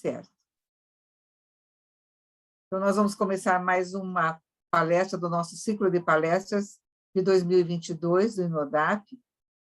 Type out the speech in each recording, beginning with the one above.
certo. Então, nós vamos começar mais uma palestra do nosso ciclo de palestras de 2022, do INODAP,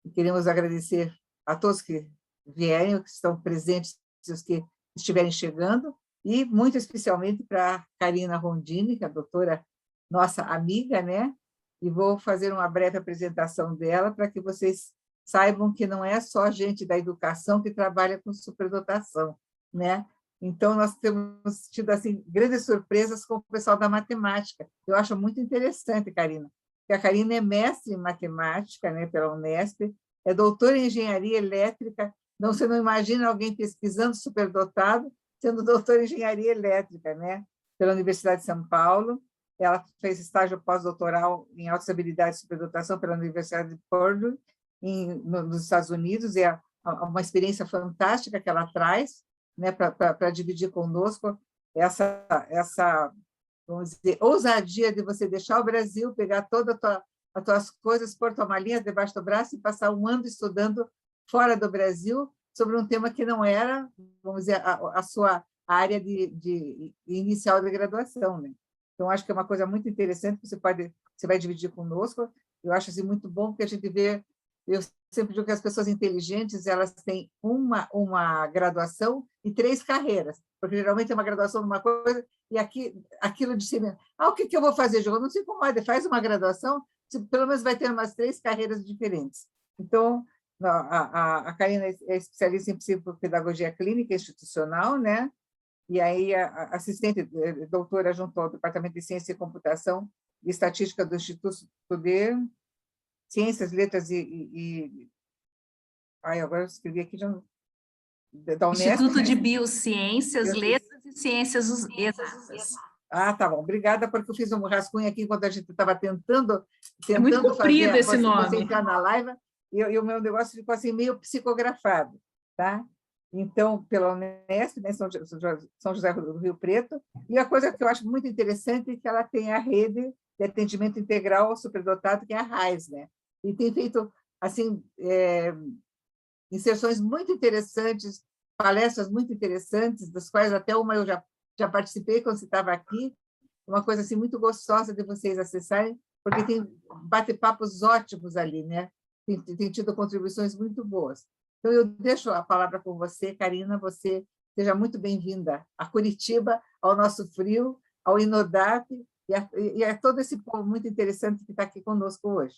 e queremos agradecer a todos que vierem, que estão presentes, os que estiverem chegando, e muito especialmente para a Karina Rondini, que é a doutora, nossa amiga, né? E vou fazer uma breve apresentação dela para que vocês saibam que não é só gente da educação que trabalha com superdotação, né? Então, nós temos tido assim, grandes surpresas com o pessoal da matemática. Eu acho muito interessante, Karina, porque a Karina é mestre em matemática, né, pela Unesp, é doutora em engenharia elétrica. Não, você não imagina alguém pesquisando superdotado sendo doutora em engenharia elétrica, né, pela Universidade de São Paulo. Ela fez estágio pós-doutoral em altas habilidades de superdotação pela Universidade de Purdue, nos Estados Unidos. É uma experiência fantástica que ela traz, né, para dividir conosco essa, vamos dizer, ousadia de você deixar o Brasil, pegar todas as tuas coisas, pôr tua malinha debaixo do braço e passar um ano estudando fora do Brasil sobre um tema que não era, vamos dizer, a sua área de inicial de graduação, né? Então, acho que é uma coisa muito interessante que você vai dividir conosco. Eu acho assim, muito bom, porque a gente vê. Eu sempre digo que as pessoas inteligentes, elas têm uma graduação e 3 carreiras, porque geralmente é uma graduação numa coisa e aquilo de cima. O que eu vou fazer, João? Não se incomode, faz uma graduação, pelo menos vai ter umas 3 carreiras diferentes. Então, a Karina é especialista em psicopedagogia clínica institucional, né? E aí a assistente doutora junto ao Departamento de Ciência e Computação e Estatística do Instituto de Ciências, Letras agora eu escrevi aqui, da Unesp. Instituto de Biociências, Letras e Ciências Exatas. Tá bom. Obrigada, porque eu fiz um rascunho aqui enquanto a gente estava tentando muito comprido fazer esse nome. Você entrar na live, e o meu negócio ficou assim, meio psicografado, tá? Então, pela Unesp, né, São José do Rio Preto, e a coisa que eu acho muito interessante é que ela tem a rede de atendimento integral ao superdotado, que é a RAIS, né? E tem feito, assim, inserções muito interessantes, palestras muito interessantes, das quais até uma eu já participei quando você estava aqui, uma coisa assim muito gostosa de vocês acessarem, porque tem bate-papos ótimos ali, né? Tem tido contribuições muito boas. Então, eu deixo a palavra com você, Karina, você seja muito bem-vinda a Curitiba, ao nosso frio, ao INODAP, e a todo esse povo muito interessante que está aqui conosco hoje.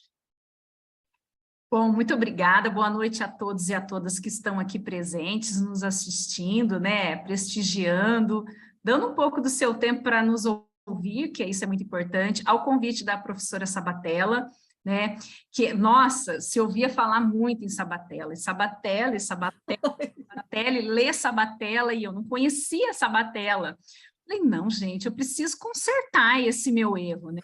Bom, muito obrigada, boa noite a todos e a todas que estão aqui presentes, nos assistindo, né, prestigiando, dando um pouco do seu tempo para nos ouvir, que isso é muito importante, ao convite da professora Sabatella, né, que, nossa, se ouvia falar muito em Sabatella, lê Sabatella, e eu não conhecia Sabatella. Falei, não, gente, eu preciso consertar esse meu erro, né?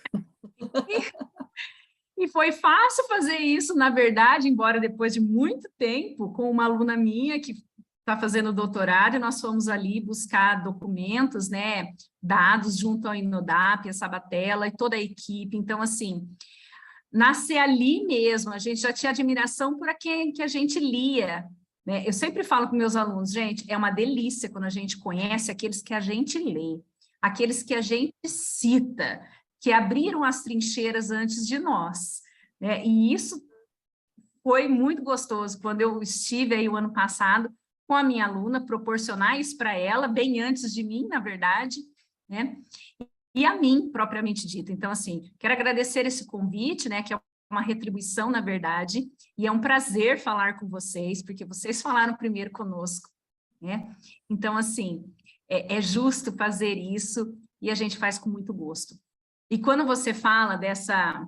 E foi fácil fazer isso, na verdade, embora depois de muito tempo, com uma aluna minha que está fazendo doutorado, e nós fomos ali buscar documentos, né, dados junto ao INODAP, a Sabatella e toda a equipe. Então, assim, nascer ali mesmo, a gente já tinha admiração por quem que a gente lia, né? Eu sempre falo com meus alunos, gente, é uma delícia quando a gente conhece aqueles que a gente lê, aqueles que a gente cita, que abriram as trincheiras antes de nós, né? E isso foi muito gostoso quando eu estive aí o ano passado com a minha aluna, proporcionar isso para ela, bem antes de mim, na verdade, né? E a mim, propriamente dito. Então, assim, quero agradecer esse convite, né, que é uma retribuição, na verdade, e é um prazer falar com vocês, porque vocês falaram primeiro conosco, né? Então, assim, é justo fazer isso e a gente faz com muito gosto. E quando você fala dessa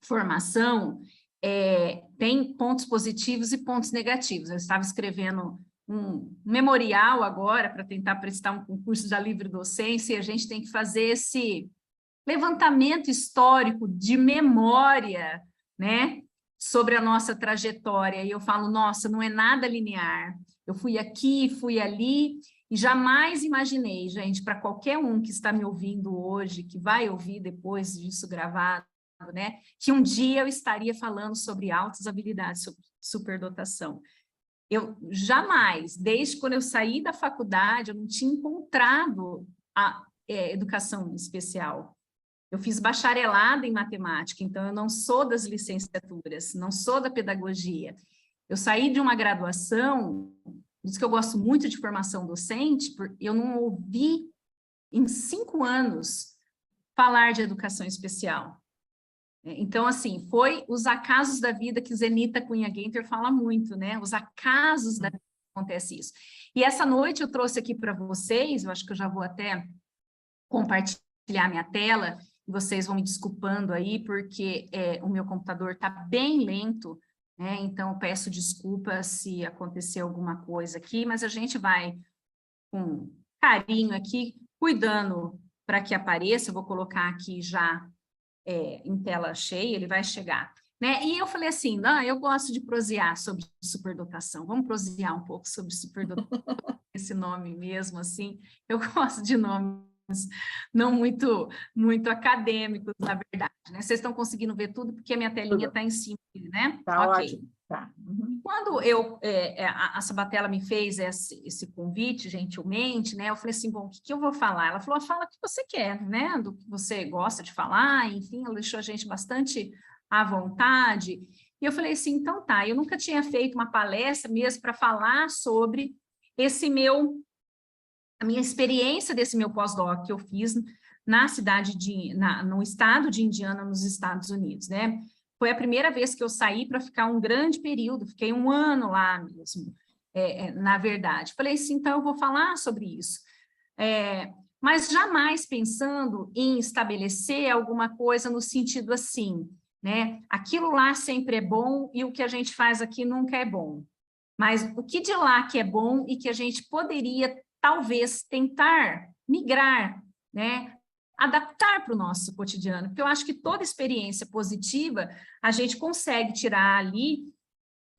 formação, tem pontos positivos e pontos negativos. Eu estava escrevendo um memorial agora para tentar prestar um concurso da livre docência, e a gente tem que fazer esse levantamento histórico de memória, né, sobre a nossa trajetória. E eu falo, nossa, não é nada linear. Eu fui aqui, fui ali, e jamais imaginei, gente, para qualquer um que está me ouvindo hoje, que vai ouvir depois disso gravado, né, que um dia eu estaria falando sobre altas habilidades, sobre superdotação. eu jamais, desde quando eu saí da faculdade, eu não tinha encontrado a educação especial. Eu fiz bacharelado em matemática, então eu não sou das licenciaturas, não sou da pedagogia. Eu saí de uma graduação, por isso que eu gosto muito de formação docente, porque eu não ouvi em 5 anos falar de educação especial. Então, assim, foi os acasos da vida que Zenita Cunha Gaynter fala muito, né? Os acasos da vida que acontece isso. E essa noite eu trouxe aqui para vocês, eu acho que eu já vou até compartilhar minha tela, e vocês vão me desculpando aí, porque o meu computador está bem lento, né? Então, eu peço desculpas se acontecer alguma coisa aqui, mas a gente vai com carinho aqui, cuidando para que apareça. Eu vou colocar aqui já em tela cheia, ele vai chegar. Né? E eu falei assim, não, eu gosto de prosear sobre superdotação, vamos prosear um pouco sobre superdotação, esse nome mesmo, assim, eu gosto de nomes não muito acadêmicos, na verdade, né? Vocês estão conseguindo ver tudo, porque a minha telinha está em cima, né? Tá Ok. ótimo. Tá. Uhum. Quando a Sabatella me fez esse convite, gentilmente, né? Eu falei assim, bom, o que eu vou falar? Ela falou, fala o que você quer, né? Do que você gosta de falar, enfim, ela deixou a gente bastante à vontade. E eu falei assim, então tá, eu nunca tinha feito uma palestra mesmo para falar sobre a minha experiência desse meu pós-doc que eu fiz no estado de Indiana, nos Estados Unidos, né? Foi a primeira vez que eu saí para ficar um grande período, fiquei 1 ano lá mesmo, na verdade. Falei assim, então eu vou falar sobre isso. Mas jamais pensando em estabelecer alguma coisa no sentido assim, né? Aquilo lá sempre é bom e o que a gente faz aqui nunca é bom. Mas o que de lá que é bom e que a gente poderia, talvez, tentar migrar, né? Adaptar para o nosso cotidiano, porque eu acho que toda experiência positiva a gente consegue tirar ali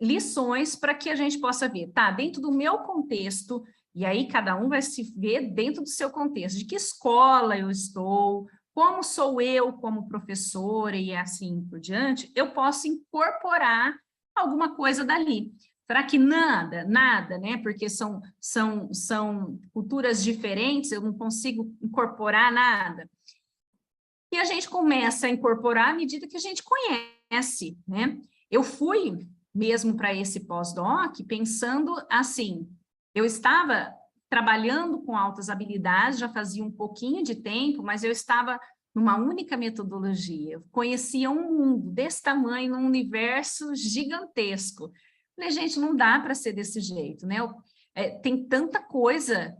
lições para que a gente possa ver, tá, dentro do meu contexto, e aí cada um vai se ver dentro do seu contexto, de que escola eu estou, como sou eu como professora e assim por diante, eu posso incorporar alguma coisa dali. Será que nada, né? Porque são culturas diferentes, eu não consigo incorporar nada. E a gente começa a incorporar à medida que a gente conhece, né? Eu fui mesmo para esse pós-doc pensando assim, eu estava trabalhando com altas habilidades, já fazia um pouquinho de tempo, mas eu estava numa única metodologia, eu conhecia um mundo desse tamanho, num universo gigantesco. Falei, gente, não dá para ser desse jeito, né? Tem tanta coisa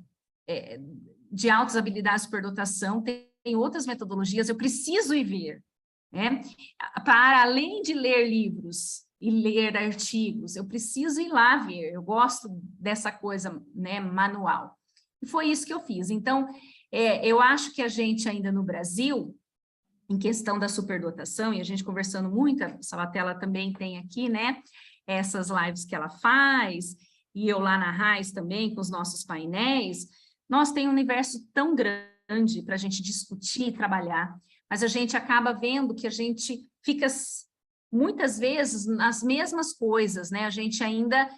de altas habilidades de superdotação, tem outras metodologias, eu preciso ir ver, né? Para além de ler livros e ler artigos, eu preciso ir lá ver, eu gosto dessa coisa, né, manual. E foi isso que eu fiz. Então, eu acho que a gente ainda no Brasil, em questão da superdotação, e a gente conversando muito, a Sabatella também tem aqui, né, essas lives que ela faz, e eu lá na RAIS também, com os nossos painéis, nós temos um universo tão grande para a gente discutir e trabalhar, mas a gente acaba vendo que a gente fica, muitas vezes, nas mesmas coisas, né? A gente ainda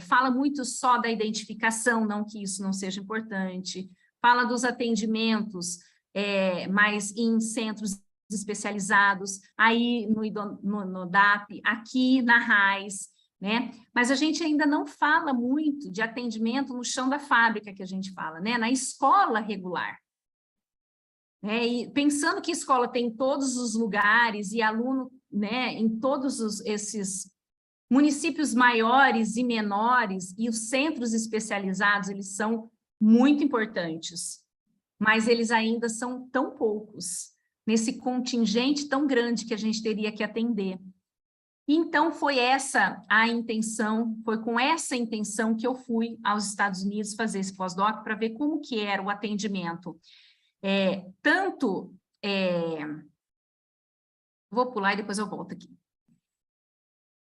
fala muito só da identificação, não que isso não seja importante, fala dos atendimentos, mas em centros especializados, aí no DAP, aqui na RAIS, né? Mas a gente ainda não fala muito de atendimento no chão da fábrica, que a gente fala, né? Na escola regular. E pensando que escola tem em todos os lugares e aluno, né, em todos esses municípios maiores e menores, e os centros especializados, eles são muito importantes, mas eles ainda são tão poucos, nesse contingente tão grande que a gente teria que atender. Então, foi essa a intenção, foi com essa intenção que eu fui aos Estados Unidos fazer esse pós-doc, para ver como que era o atendimento. Vou pular e depois eu volto aqui.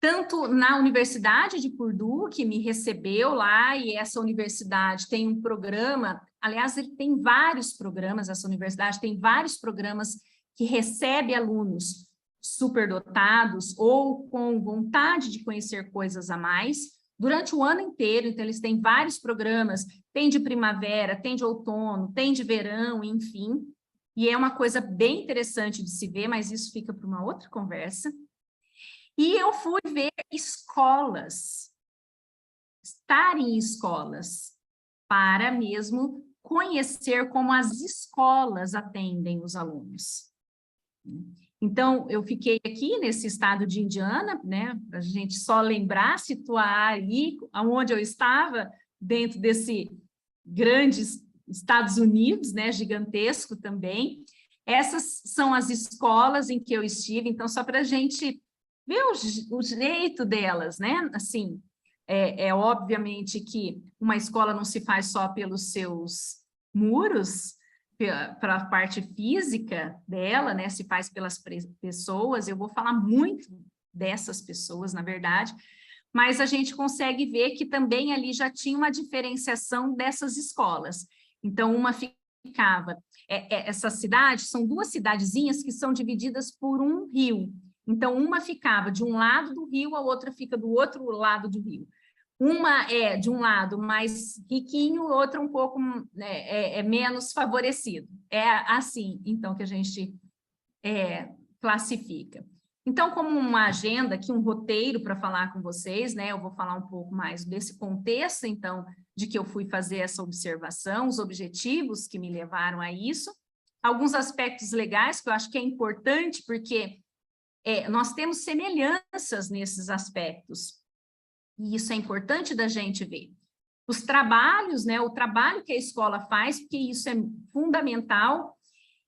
Tanto na Universidade de Purdue, que me recebeu lá, e essa universidade tem um programa, aliás, ele tem vários programas, essa universidade tem vários programas que recebe alunos superdotados ou com vontade de conhecer coisas a mais, durante o ano inteiro, então eles têm vários programas, tem de primavera, tem de outono, tem de verão, enfim, e é uma coisa bem interessante de se ver, mas isso fica para uma outra conversa. E eu fui ver escolas, estar em escolas, para mesmo conhecer como as escolas atendem os alunos. Então, eu fiquei aqui nesse estado de Indiana, né, para a gente só lembrar, situar aí onde eu estava, dentro desse grande Estados Unidos, né, gigantesco também. Essas são as escolas em que eu estive, então, só para a gente ver o jeito delas, né, assim, obviamente que uma escola não se faz só pelos seus muros, para a parte física dela, né, se faz pelas pessoas. Eu vou falar muito dessas pessoas, na verdade, mas a gente consegue ver que também ali já tinha uma diferenciação dessas escolas. Então, uma ficava... essa cidade, são duas cidadezinhas que são divididas por um rio. Então, uma ficava de um lado do rio, a outra fica do outro lado do rio. Uma é de um lado mais riquinho, outra um pouco menos favorecido. É assim, então, que a gente classifica. Então, como uma agenda aqui, um roteiro para falar com vocês, né? Eu vou falar um pouco mais desse contexto, então, de que eu fui fazer essa observação, os objetivos que me levaram a isso, alguns aspectos legais que eu acho que é importante, porque nós temos semelhanças nesses aspectos. E isso é importante da gente ver. Os trabalhos, né, o trabalho que a escola faz, porque isso é fundamental,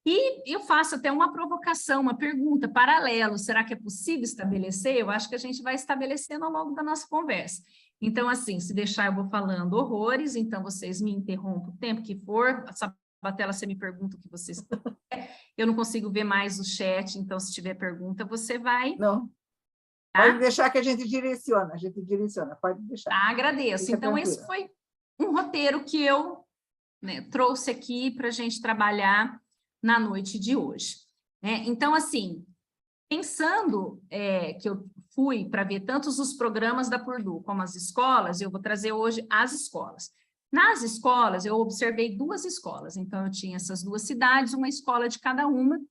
e eu faço até uma provocação, uma pergunta, paralelo, será que é possível estabelecer? Eu acho que a gente vai estabelecendo ao longo da nossa conversa. Então, assim, se deixar eu vou falando horrores, então vocês me interrompem o tempo que for, Sabatella, você me pergunta o que vocês querem, eu não consigo ver mais o chat, então se tiver pergunta, você vai... Não. Tá? Pode deixar que a gente direciona, pode deixar. Tá, agradeço. Fica então, tranquila. esse foi um roteiro que eu, né, trouxe aqui para a gente trabalhar na noite de hoje. Então, assim, pensando que eu fui para ver tantos os programas da Purdue como as escolas, eu vou trazer hoje as escolas. Nas escolas, eu observei duas escolas, então eu tinha essas duas cidades, uma escola de cada uma.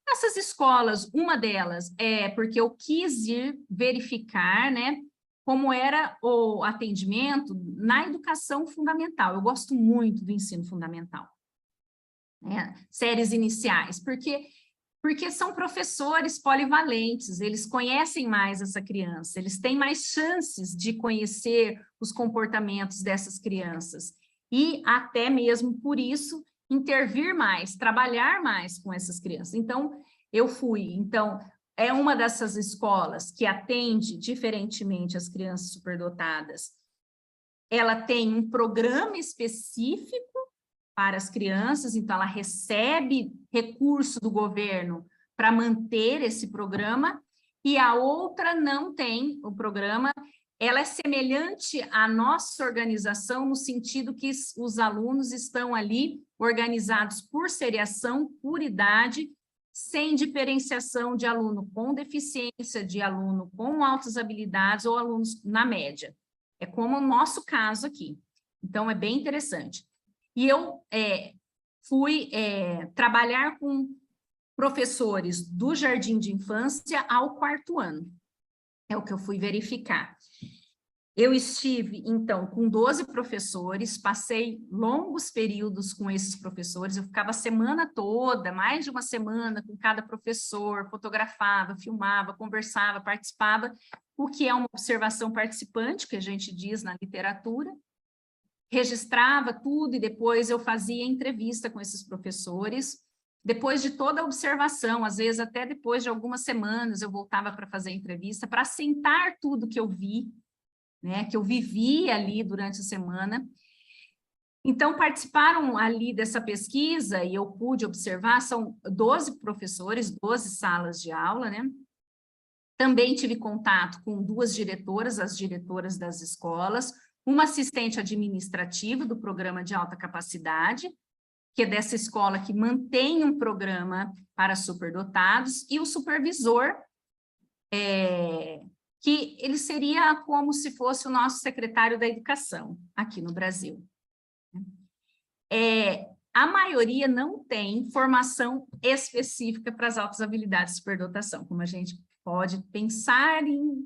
Essas escolas, uma delas é porque eu quis ir verificar, né, como era o atendimento na educação fundamental. Eu gosto muito do ensino fundamental, né, séries iniciais, porque são professores polivalentes, eles conhecem mais essa criança, eles têm mais chances de conhecer os comportamentos dessas crianças e até mesmo por isso intervir mais, trabalhar mais com essas crianças. Então, eu fui. Então, é uma dessas escolas que atende diferentemente as crianças superdotadas. Ela tem um programa específico para as crianças, então ela recebe recurso do governo para manter esse programa, e a outra não tem o programa. Ela é semelhante à nossa organização, no sentido que os alunos estão ali organizados por seriação, por idade, sem diferenciação de aluno com deficiência, de aluno com altas habilidades ou alunos na média. É como o nosso caso aqui. Então, é bem interessante. E eu fui trabalhar com professores do jardim de infância ao 4º ano. É o que eu fui verificar. Eu estive, então, com 12 professores, passei longos períodos com esses professores, eu ficava a semana toda, mais de uma semana, com cada professor, fotografava, filmava, conversava, participava, o que é uma observação participante, que a gente diz na literatura, registrava tudo e depois eu fazia entrevista com esses professores. Depois de toda a observação, às vezes até depois de algumas semanas, eu voltava para fazer entrevista, para assentar tudo que eu vi, né, que eu vivi ali durante a semana. Então, participaram ali dessa pesquisa, e eu pude observar, são 12 professores, 12 salas de aula, né? Também tive contato com 2 diretoras, as diretoras das escolas, uma assistente administrativa do programa de alta capacidade, que é dessa escola que mantém um programa para superdotados, e o supervisor, que ele seria como se fosse o nosso secretário da Educação aqui no Brasil. A maioria não tem formação específica para as altas habilidades de superdotação, como a gente pode pensar em,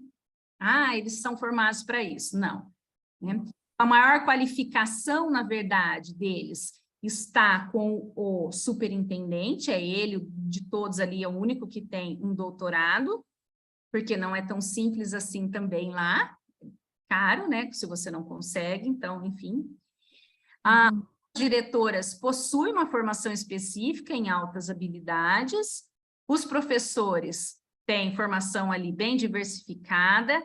eles são formados para isso. Não. Né? A maior qualificação, na verdade, deles está com o superintendente, é ele, de todos ali, é o único que tem um doutorado, porque não é tão simples assim também lá, caro, né, se você não consegue, então, enfim. As diretoras possuem uma formação específica em altas habilidades, os professores têm formação ali bem diversificada,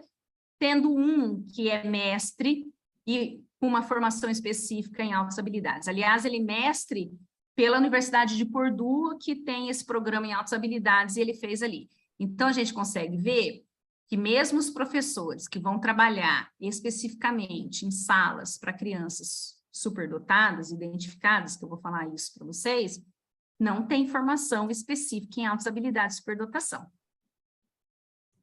tendo um que é mestre e com uma formação específica em altas habilidades. Aliás, ele é mestre pela Universidade de Purdue, que tem esse programa em altas habilidades, e ele fez ali. Então, a gente consegue ver que mesmo os professores que vão trabalhar especificamente em salas para crianças superdotadas, identificadas, que eu vou falar isso para vocês, não tem formação específica em altas habilidades de superdotação.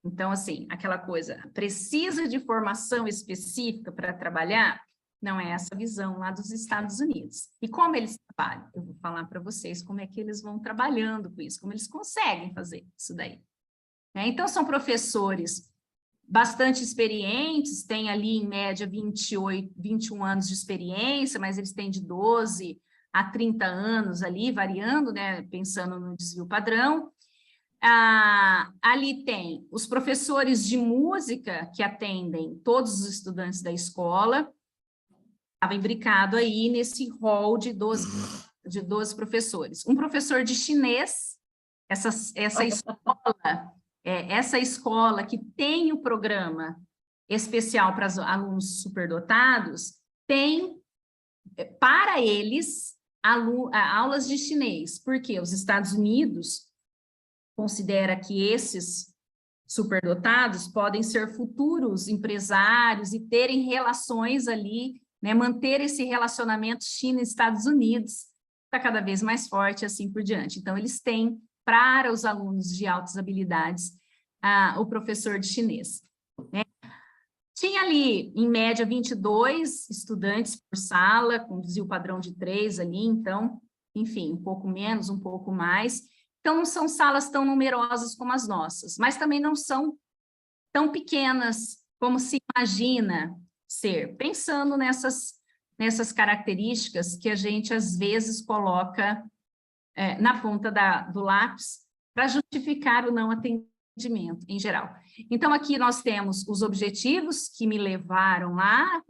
Então, assim, aquela coisa, precisa de formação específica para trabalhar? Não é essa visão lá dos Estados Unidos. E como eles trabalham? Eu vou falar para vocês como é que eles vão trabalhando com isso, como eles conseguem fazer isso daí. Então, são professores bastante experientes, têm ali, em média, 21 anos de experiência, mas eles têm de 12 a 30 anos ali, variando, né, pensando no desvio padrão. Ali tem os professores de música que atendem todos os estudantes da escola, estava imbricado aí nesse rol de 12 professores. Um professor de chinês, essa escola que tem o programa especial para alunos superdotados, tem para eles aulas de chinês, porque os Estados Unidos considera que esses superdotados podem ser futuros empresários e terem relações ali, né, manter esse relacionamento China-Estados Unidos, está cada vez mais forte, assim por diante. Então, eles têm para os alunos de altas habilidades o professor de chinês. Né? Tinha ali, em média, 22 estudantes por sala, com desvio padrão de 3 ali, então, enfim, um pouco menos, um pouco mais. Então, não são salas tão numerosas como as nossas, mas também não são tão pequenas como se imagina ser, pensando nessas características que a gente, às vezes, coloca na ponta do lápis para justificar o não atendimento, em geral. Então, aqui nós temos os objetivos que me levaram lá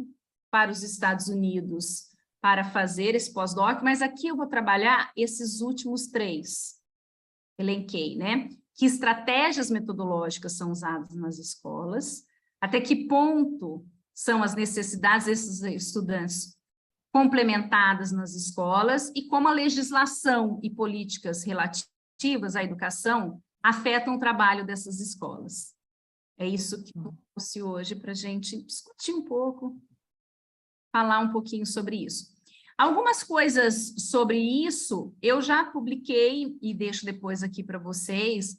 para os Estados Unidos para fazer esse pós-doc, mas aqui eu vou trabalhar esses últimos 3. Elenquei, né? Que estratégias metodológicas são usadas nas escolas, até que ponto são as necessidades desses estudantes complementadas nas escolas e como a legislação e políticas relativas à educação afetam o trabalho dessas escolas. É isso que eu trouxe hoje para a gente discutir um pouco, falar um pouquinho sobre isso. Algumas coisas sobre isso eu já publiquei e deixo depois aqui para vocês.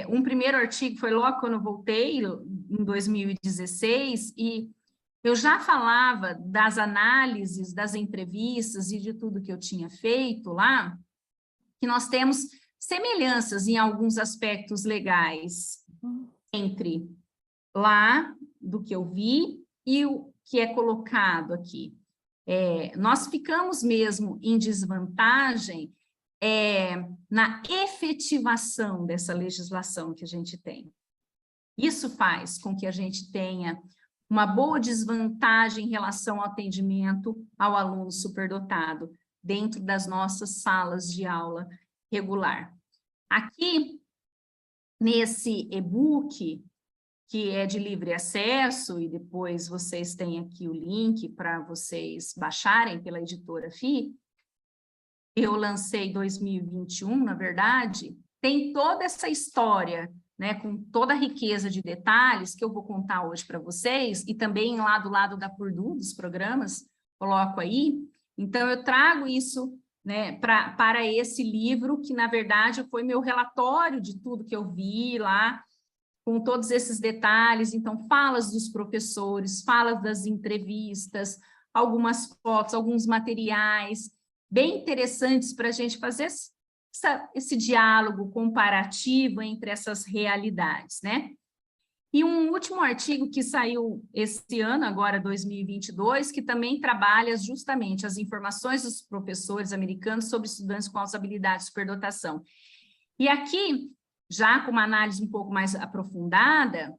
Um primeiro artigo foi logo quando eu voltei, em 2016, e eu já falava das análises, das entrevistas e de tudo que eu tinha feito lá, que nós temos semelhanças em alguns aspectos legais entre lá, do que eu vi, e o que é colocado aqui. Nós ficamos mesmo em desvantagem na efetivação dessa legislação que a gente tem. Isso faz com que a gente tenha uma boa desvantagem em relação ao atendimento ao aluno superdotado dentro das nossas salas de aula regular. Aqui, nesse e-book, que é de livre acesso, e depois vocês têm aqui o link para vocês baixarem pela editora FI, eu lancei em 2021, na verdade, tem toda essa história, né, com toda a riqueza de detalhes que eu vou contar hoje para vocês, e também lá do lado da Purdue, dos programas, coloco aí. Então, eu trago isso, né, para esse livro, que, na verdade, foi meu relatório de tudo que eu vi lá, com todos esses detalhes, então, falas dos professores, falas das entrevistas, algumas fotos, alguns materiais, bem interessantes para a gente fazer esse diálogo comparativo entre essas realidades, né? E um último artigo que saiu esse ano, agora 2022, que também trabalha justamente as informações dos professores americanos sobre estudantes com altas habilidades de superdotação. E aqui, já com uma análise um pouco mais aprofundada,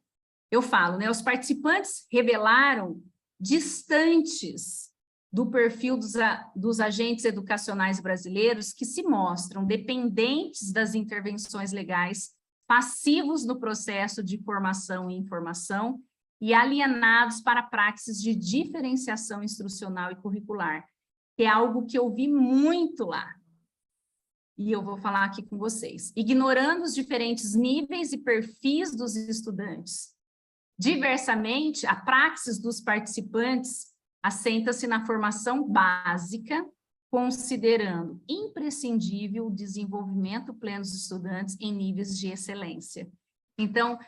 eu falo, né, os participantes revelaram distantes do perfil dos agentes educacionais brasileiros que se mostram dependentes das intervenções legais, passivos no processo de formação e informação e alienados para praxes de diferenciação instrucional e curricular, que é algo que eu vi muito lá. E eu vou falar aqui com vocês. Ignorando os diferentes níveis e perfis dos estudantes. Diversamente, a praxis dos participantes assenta-se na formação básica, considerando imprescindível o desenvolvimento pleno dos estudantes em níveis de excelência. Então,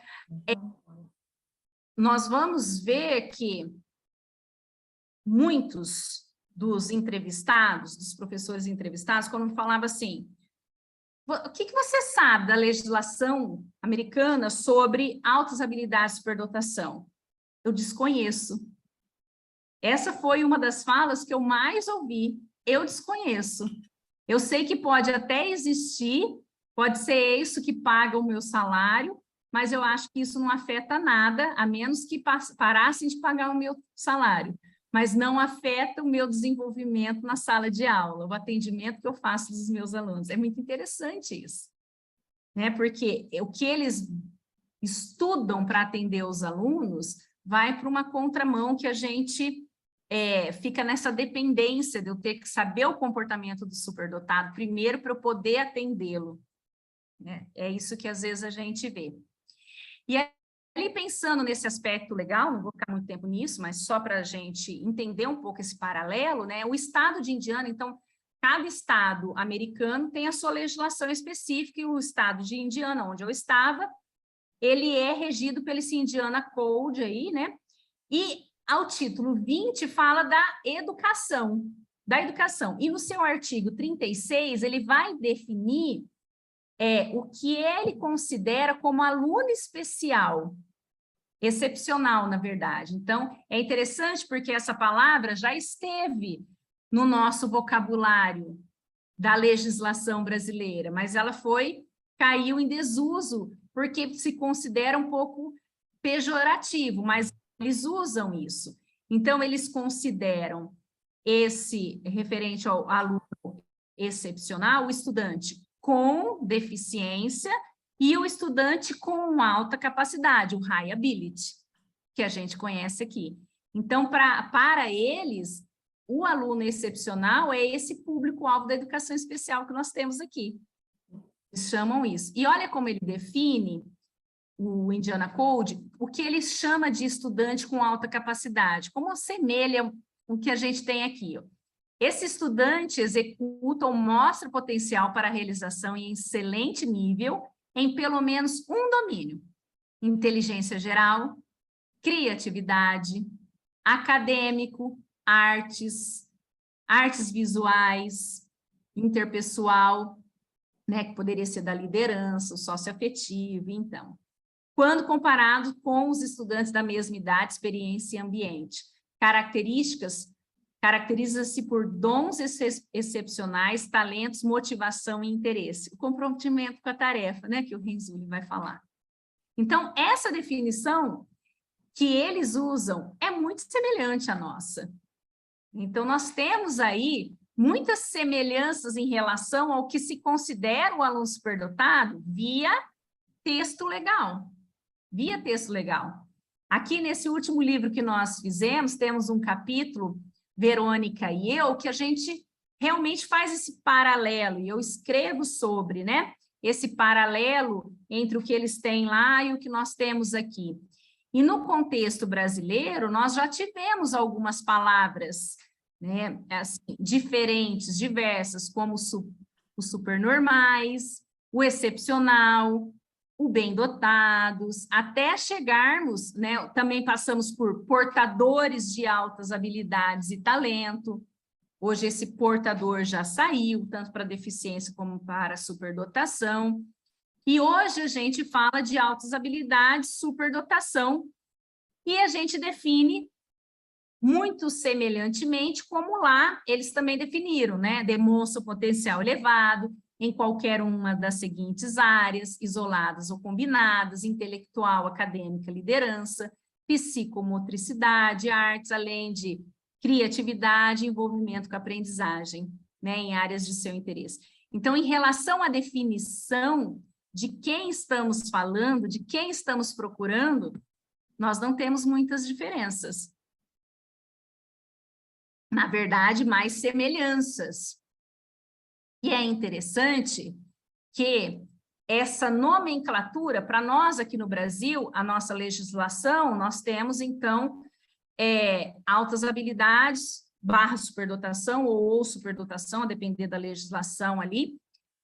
nós vamos ver que muitos dos entrevistados, dos professores entrevistados, quando falava assim, o que você sabe da legislação americana sobre altas habilidades de superdotação? Eu desconheço. Essa foi uma das falas que eu mais ouvi. Eu desconheço. Eu sei que pode até existir, pode ser isso que paga o meu salário, mas eu acho que isso não afeta nada, a menos que parassem de pagar o meu salário, mas não afeta o meu desenvolvimento na sala de aula, o atendimento que eu faço dos meus alunos. É muito interessante isso, né? Porque o que eles estudam para atender os alunos vai para uma contramão que a gente fica nessa dependência de eu ter que saber o comportamento do superdotado primeiro para eu poder atendê-lo, né? É isso que às vezes a gente vê. E ali pensando nesse aspecto legal, não vou ficar muito tempo nisso, mas só para a gente entender um pouco esse paralelo, né? O estado de Indiana, então, cada estado americano tem a sua legislação específica, e o estado de Indiana, onde eu estava, ele é regido pelo esse Indiana Code aí, né? E ao título 20 fala da educação. E no seu artigo 36, ele vai definir o que ele considera como aluno especial, excepcional, na verdade. Então, é interessante porque essa palavra já esteve no nosso vocabulário da legislação brasileira, mas ela caiu em desuso, porque se considera um pouco pejorativo, mas eles usam isso. Então, eles consideram esse referente ao aluno excepcional, o estudante com deficiência e o estudante com alta capacidade, o high ability, que a gente conhece aqui. Então, para eles, o aluno excepcional é esse público-alvo da educação especial que nós temos aqui. Eles chamam isso. E olha como ele define o Indiana Code, o que ele chama de estudante com alta capacidade, como assemelha o que a gente tem aqui, ó. Esse estudante executa ou mostra potencial para a realização em excelente nível em pelo menos um domínio: inteligência geral, criatividade, acadêmico, artes visuais, interpessoal, né, que poderia ser da liderança, o socioafetivo, então. Quando comparado com os estudantes da mesma idade, experiência e ambiente. Caracteriza-se por dons excepcionais, talentos, motivação e interesse. O comprometimento com a tarefa, né, que o Renzulli vai falar. Então, essa definição que eles usam é muito semelhante à nossa. Então, nós temos aí muitas semelhanças em relação ao que se considera o aluno superdotado via texto legal. Aqui, nesse último livro que nós fizemos, temos um capítulo, Verônica e eu, que a gente realmente faz esse paralelo, e eu escrevo sobre, né, esse paralelo entre o que eles têm lá e o que nós temos aqui. E no contexto brasileiro, nós já tivemos algumas palavras, né, assim, diferentes, diversas, como os supernormais, o excepcional, o bem dotados, até chegarmos, né, também passamos por portadores de altas habilidades e talento. Hoje esse portador já saiu, tanto para deficiência como para superdotação. E hoje a gente fala de altas habilidades, superdotação, e a gente define muito semelhantemente como lá eles também definiram, né? Demonstra o potencial elevado em qualquer uma das seguintes áreas, isoladas ou combinadas: intelectual, acadêmica, liderança, psicomotricidade, artes, além de criatividade e envolvimento com a aprendizagem, né, em áreas de seu interesse. Então, em relação à definição de quem estamos falando, de quem estamos procurando, nós não temos muitas diferenças. Na verdade, mais semelhanças. E é interessante que essa nomenclatura, para nós aqui no Brasil, a nossa legislação, nós temos, então, altas habilidades, / superdotação ou superdotação, a depender da legislação ali,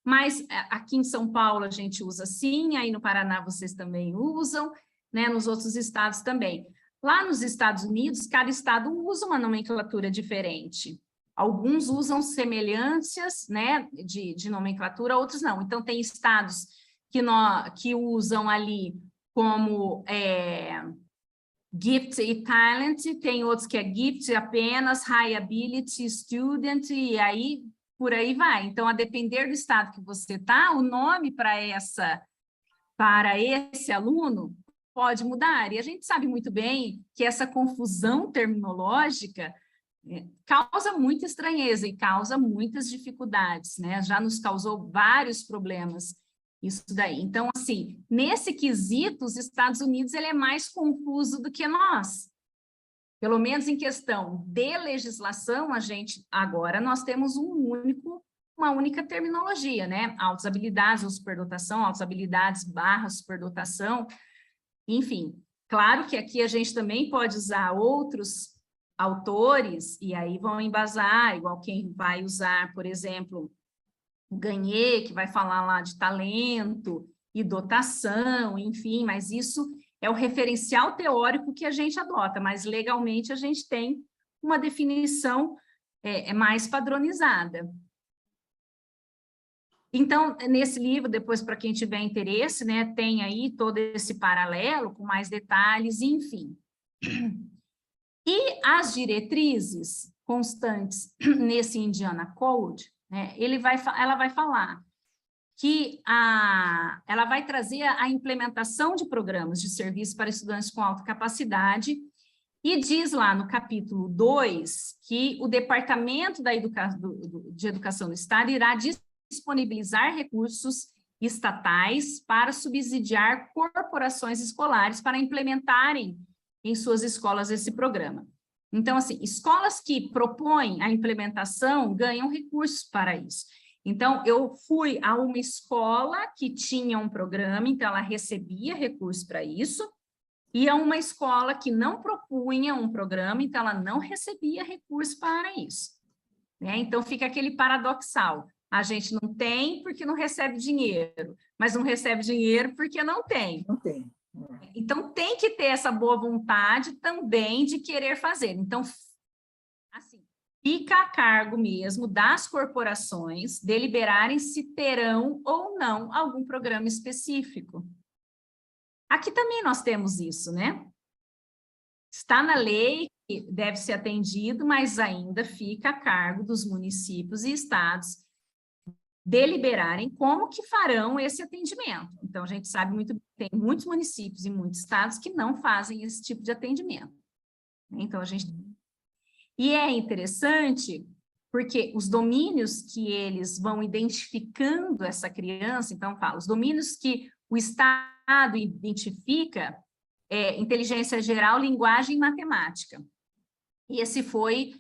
mas aqui em São Paulo a gente usa assim, aí no Paraná vocês também usam, né, nos outros estados também. Lá nos Estados Unidos, cada estado usa uma nomenclatura diferente. Alguns usam semelhanças, né, de nomenclatura, outros não. Então, tem estados que usam ali como gift e talent, tem outros que é gift apenas, high ability, student, e aí por aí vai. Então, a depender do estado que você está, o nome para esse aluno pode mudar. E a gente sabe muito bem que essa confusão terminológica causa muita estranheza e causa muitas dificuldades, né? Já nos causou vários problemas isso daí. Então, assim, nesse quesito, os Estados Unidos ele é mais confuso do que nós. Pelo menos em questão de legislação, agora nós temos uma única terminologia, né? Altas habilidades ou superdotação, altas habilidades / superdotação, enfim. Claro que aqui a gente também pode usar outros autores, e aí vão embasar, igual quem vai usar, por exemplo, o Gagné, que vai falar lá de talento e dotação, enfim, mas isso é o referencial teórico que a gente adota, mas legalmente a gente tem uma definição mais padronizada. Então, nesse livro, depois, para quem tiver interesse, né, tem aí todo esse paralelo com mais detalhes, enfim. E as diretrizes constantes nesse Indiana Code, né, ela vai falar que ela vai trazer a implementação de programas de serviço para estudantes com alta capacidade e diz lá no capítulo 2 que o Departamento de Educação do Estado irá disponibilizar recursos estatais para subsidiar corporações escolares para implementarem em suas escolas esse programa. Então, assim, escolas que propõem a implementação ganham recursos para isso. Então, eu fui a uma escola que tinha um programa, então ela recebia recursos para isso, e a uma escola que não propunha um programa, então ela não recebia recursos para isso. Né? Então, fica aquele paradoxal. A gente não tem porque não recebe dinheiro, mas não recebe dinheiro porque não tem. Não tem. Então, tem que ter essa boa vontade também de querer fazer. Então, assim, fica a cargo mesmo das corporações deliberarem se terão ou não algum programa específico. Aqui também nós temos isso, né? Está na lei que deve ser atendido, mas ainda fica a cargo dos municípios e estados deliberarem como que farão esse atendimento. Então, a gente sabe muito bem, tem muitos municípios e muitos estados que não fazem esse tipo de atendimento. Então, E é interessante porque os domínios que eles vão identificando essa criança, então, os domínios que o Estado identifica inteligência geral, linguagem e matemática. E esse foi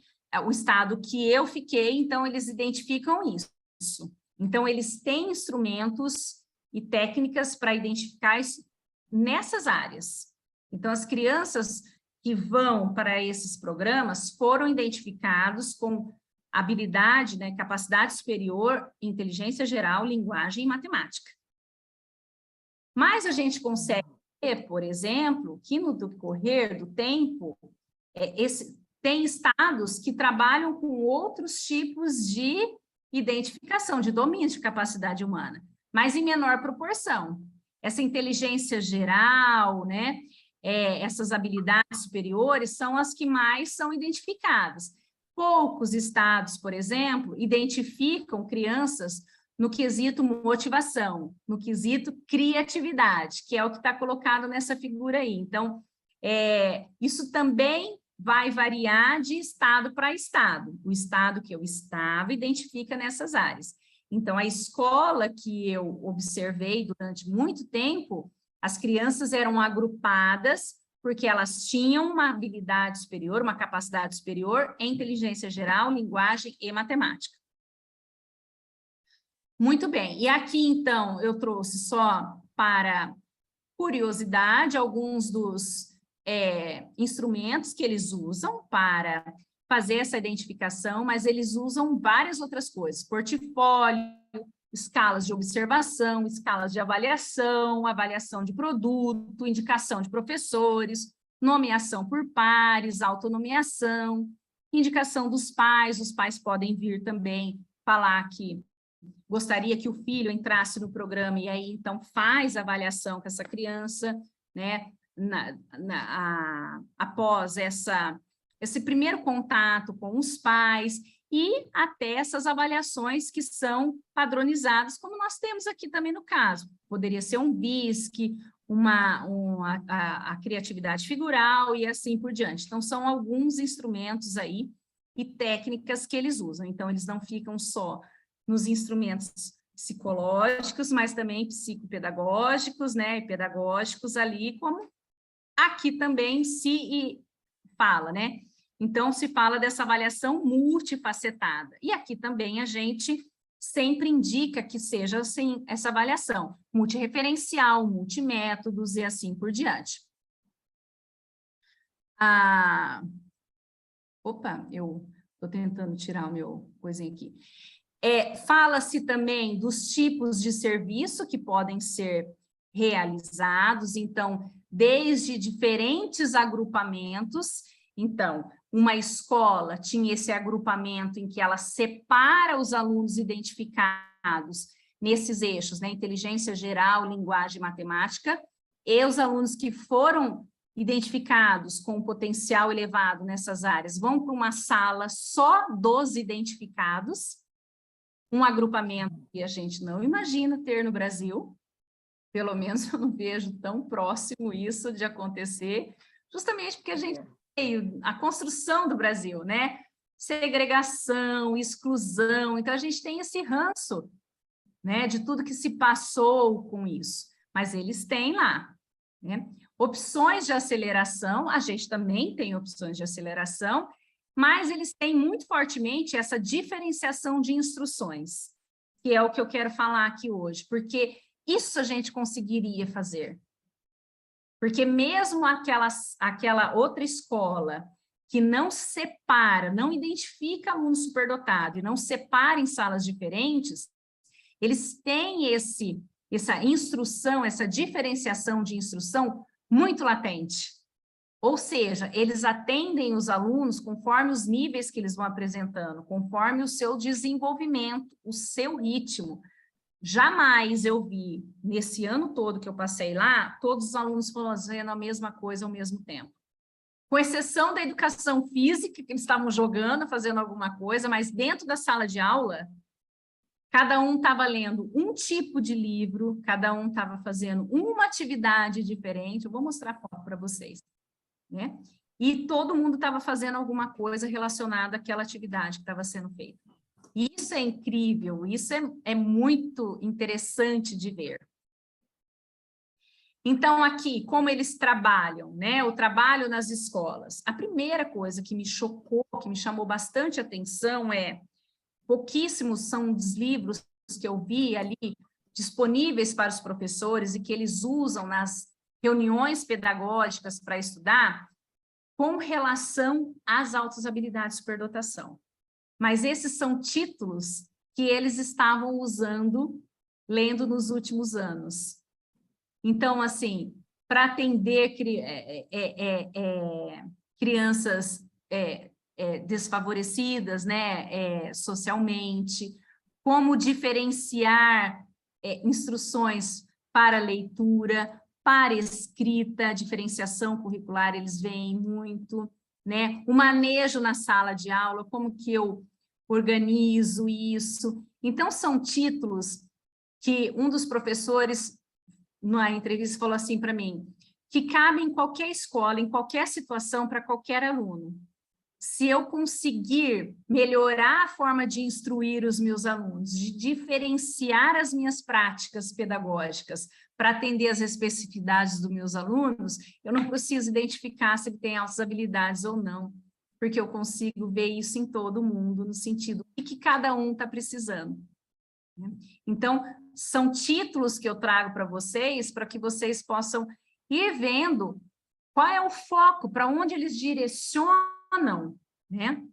o estado que eu fiquei, então eles identificam isso. Então, eles têm instrumentos e técnicas para identificar isso nessas áreas. Então, as crianças que vão para esses programas foram identificados com habilidade, né, capacidade superior, inteligência geral, linguagem e matemática. Mas a gente consegue ver, por exemplo, que no decorrer do tempo, tem estados que trabalham com outros tipos de identificação, de domínio de capacidade humana, mas em menor proporção. Essa inteligência geral, né, essas habilidades superiores são as que mais são identificadas. Poucos estados, por exemplo, identificam crianças no quesito motivação, no quesito criatividade, que é o que está colocado nessa figura aí. Então, isso também vai variar de estado para estado. O estado que eu estava identifica nessas áreas. Então, a escola que eu observei durante muito tempo, as crianças eram agrupadas porque elas tinham uma habilidade superior, uma capacidade superior em inteligência geral, linguagem e matemática. Muito bem. E aqui, então, eu trouxe só para curiosidade alguns dos instrumentos que eles usam para fazer essa identificação, mas eles usam várias outras coisas, portfólio, escalas de observação, escalas de avaliação, avaliação de produto, indicação de professores, nomeação por pares, autonomeação, indicação dos pais, os pais podem vir também falar que gostaria que o filho entrasse no programa e aí, então, faz a avaliação com essa criança, né, após esse primeiro contato com os pais e até essas avaliações que são padronizadas, como nós temos aqui também no caso. Poderia ser um BISC, a criatividade figural e assim por diante. Então, são alguns instrumentos aí e técnicas que eles usam. Então, eles não ficam só nos instrumentos psicológicos, mas também psicopedagógicos, né, e pedagógicos ali, como aqui também se fala, né? Então, se fala dessa avaliação multifacetada. E aqui também a gente sempre indica que seja assim, essa avaliação multireferencial, multimétodos e assim por diante. Opa, eu estou tentando tirar o meu coisinha aqui. Fala-se também dos tipos de serviço que podem ser realizados, então, desde diferentes agrupamentos. Então, uma escola tinha esse agrupamento em que ela separa os alunos identificados nesses eixos, né? Inteligência geral, linguagem e matemática, e os alunos que foram identificados com potencial elevado nessas áreas vão para uma sala só dos identificados, um agrupamento que a gente não imagina ter no Brasil, pelo menos eu não vejo tão próximo isso de acontecer, justamente porque a gente veio a construção do Brasil, né? Segregação, exclusão, então a gente tem esse ranço, né, de tudo que se passou com isso, mas eles têm lá, né? Opções de aceleração, a gente também tem opções de aceleração, mas eles têm muito fortemente essa diferenciação de instruções, que é o que eu quero falar aqui hoje, porque isso a gente conseguiria fazer. Porque mesmo aquela outra escola que não separa, não identifica aluno superdotado e não separa em salas diferentes, eles têm essa instrução, essa diferenciação de instrução muito latente. Ou seja, eles atendem os alunos conforme os níveis que eles vão apresentando, conforme o seu desenvolvimento, o seu ritmo. Jamais eu vi, nesse ano todo que eu passei lá, todos os alunos fazendo a mesma coisa ao mesmo tempo. Com exceção da educação física, que eles estavam jogando, fazendo alguma coisa, mas dentro da sala de aula, cada um estava lendo um tipo de livro, cada um estava fazendo uma atividade diferente. Eu vou mostrar a foto para vocês, né? E todo mundo estava fazendo alguma coisa relacionada àquela atividade que estava sendo feita. Isso é incrível, isso é muito interessante de ver. Então, aqui, como eles trabalham, né? O trabalho nas escolas. A primeira coisa que me chocou, que me chamou bastante atenção pouquíssimos são os livros que eu vi ali disponíveis para os professores e que eles usam nas reuniões pedagógicas para estudar com relação às altas habilidades de superdotação. Mas esses são títulos que eles estavam usando, lendo nos últimos anos. Então, assim, para atender crianças desfavorecidas, né, socialmente, como diferenciar instruções para leitura, para escrita, diferenciação curricular, eles veem muito, né? O manejo na sala de aula, como que eu organizo isso. Então, são títulos que um dos professores, na entrevista, falou assim para mim, que cabem em qualquer escola, em qualquer situação, para qualquer aluno. Se eu conseguir melhorar a forma de instruir os meus alunos, de diferenciar as minhas práticas pedagógicas para atender às especificidades dos meus alunos, eu não preciso identificar se ele tem altas habilidades ou não, porque eu consigo ver isso em todo mundo, no sentido do que cada um está precisando. Então, são títulos que eu trago para que vocês possam ir vendo qual é o foco, para onde eles direcionam, né?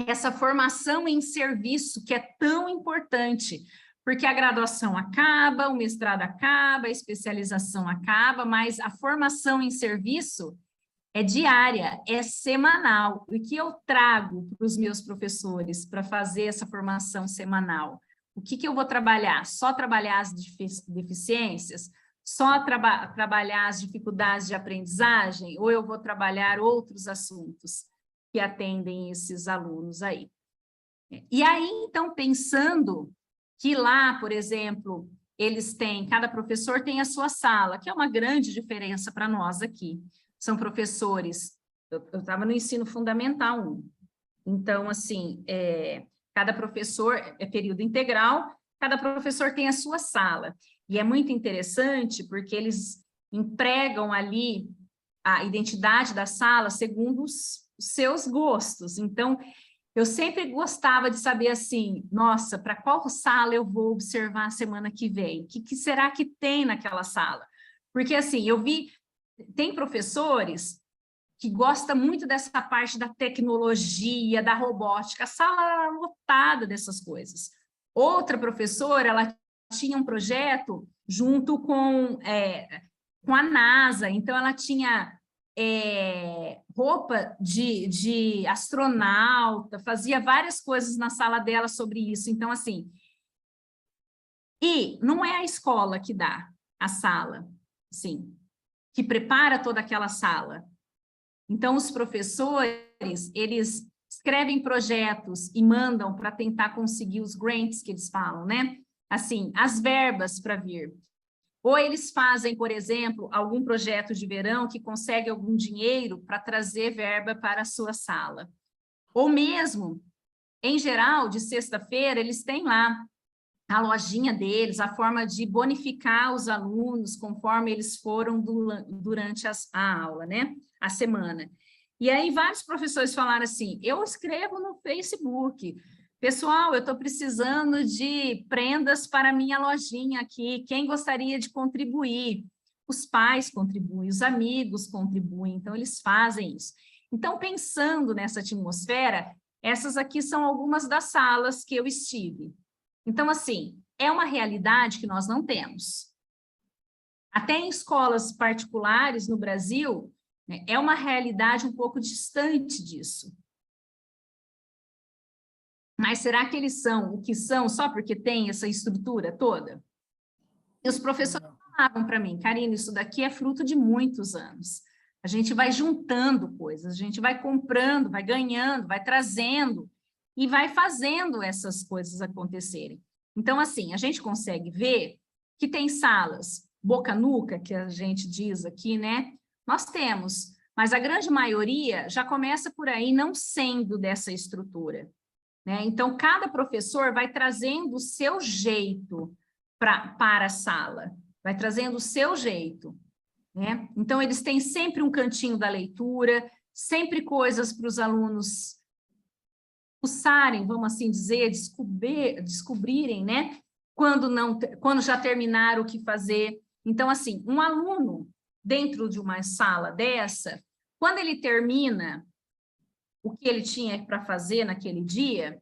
Essa formação em serviço que é tão importante, porque a graduação acaba, o mestrado acaba, a especialização acaba, mas a formação em serviço é diária, é semanal. O que eu trago para os meus professores para fazer essa formação semanal? O que eu vou trabalhar? Só trabalhar as deficiências? Só trabalhar as dificuldades de aprendizagem? Ou eu vou trabalhar outros assuntos que atendem esses alunos aí? E aí, então, pensando que lá, por exemplo, cada professor tem a sua sala, que é uma grande diferença para nós aqui. São professores, eu estava no ensino fundamental 1, então, assim, cada professor é período integral, cada professor tem a sua sala. E é muito interessante porque eles empregam ali a identidade da sala segundo os seus gostos. Então, eu sempre gostava de saber assim, nossa, para qual sala eu vou observar a semana que vem? O que será que tem naquela sala? Porque, assim, eu vi, tem professores que gosta muito dessa parte da tecnologia, da robótica, a sala era lotada dessas coisas. Outra professora, ela tinha um projeto junto com a NASA, então ela tinha roupa de astronauta, fazia várias coisas na sala dela sobre isso. Então, assim, e não é a escola que dá a sala, assim, que prepara toda aquela sala. Então, os professores, eles escrevem projetos e mandam para tentar conseguir os grants que eles falam, né? Assim, as verbas para vir. Ou eles fazem, por exemplo, algum projeto de verão que consegue algum dinheiro para trazer verba para a sua sala. Ou mesmo, em geral, de sexta-feira, eles têm lá a lojinha deles, a forma de bonificar os alunos conforme eles foram durante a aula, né? A semana. E aí vários professores falaram assim, eu escrevo no Facebook, pessoal, eu estou precisando de prendas para a minha lojinha aqui, quem gostaria de contribuir? Os pais contribuem, os amigos contribuem, então eles fazem isso. Então, pensando nessa atmosfera, essas aqui são algumas das salas que eu estive. Então, assim, é uma realidade que nós não temos. Até em escolas particulares no Brasil, né, é uma realidade um pouco distante disso. Mas será que eles são o que são só porque tem essa estrutura toda? E os professores falavam para mim, Karina, isso daqui é fruto de muitos anos. A gente vai juntando coisas, a gente vai comprando, vai ganhando, vai trazendo e vai fazendo essas coisas acontecerem. Então, assim, a gente consegue ver que tem salas boca-nuca, que a gente diz aqui, né? Nós temos, mas a grande maioria já começa por aí não sendo dessa estrutura, né? Então, cada professor vai trazendo o seu jeito para a sala, vai trazendo o seu jeito, né? Então, eles têm sempre um cantinho da leitura, sempre coisas para os alunos pulsarem, vamos assim dizer, descobrirem, né? Quando já terminaram o que fazer. Então, assim, um aluno dentro de uma sala dessa, quando ele termina o que ele tinha para fazer naquele dia,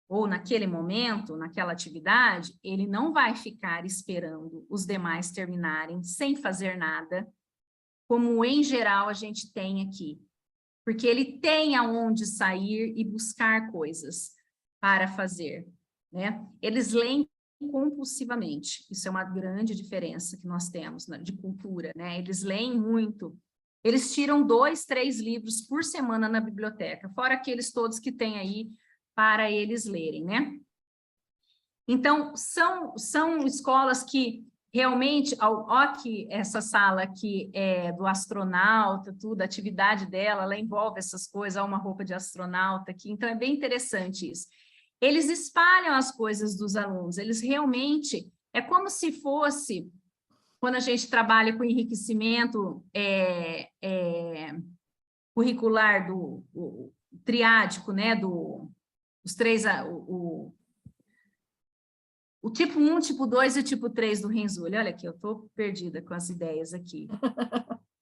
ou naquele momento, naquela atividade, ele não vai ficar esperando os demais terminarem sem fazer nada, como em geral a gente tem aqui, porque ele tem aonde sair e buscar coisas para fazer, né? Eles leem compulsivamente, isso é uma grande diferença que nós temos, né, de cultura, né? Eles leem muito, eles tiram 2, 3 livros por semana na biblioteca, fora aqueles todos que tem aí para eles lerem, né? Então, são escolas que realmente, ó, que essa sala aqui é do astronauta, tudo, a atividade dela, ela envolve essas coisas, há uma roupa de astronauta aqui, então é bem interessante isso. Eles espalham as coisas dos alunos, eles realmente, é como se fosse, quando a gente trabalha com enriquecimento curricular o triádico, né, os três, o tipo 1, tipo 2 e o tipo 3 do Renzulli. Olha aqui, eu estou perdida com as ideias aqui.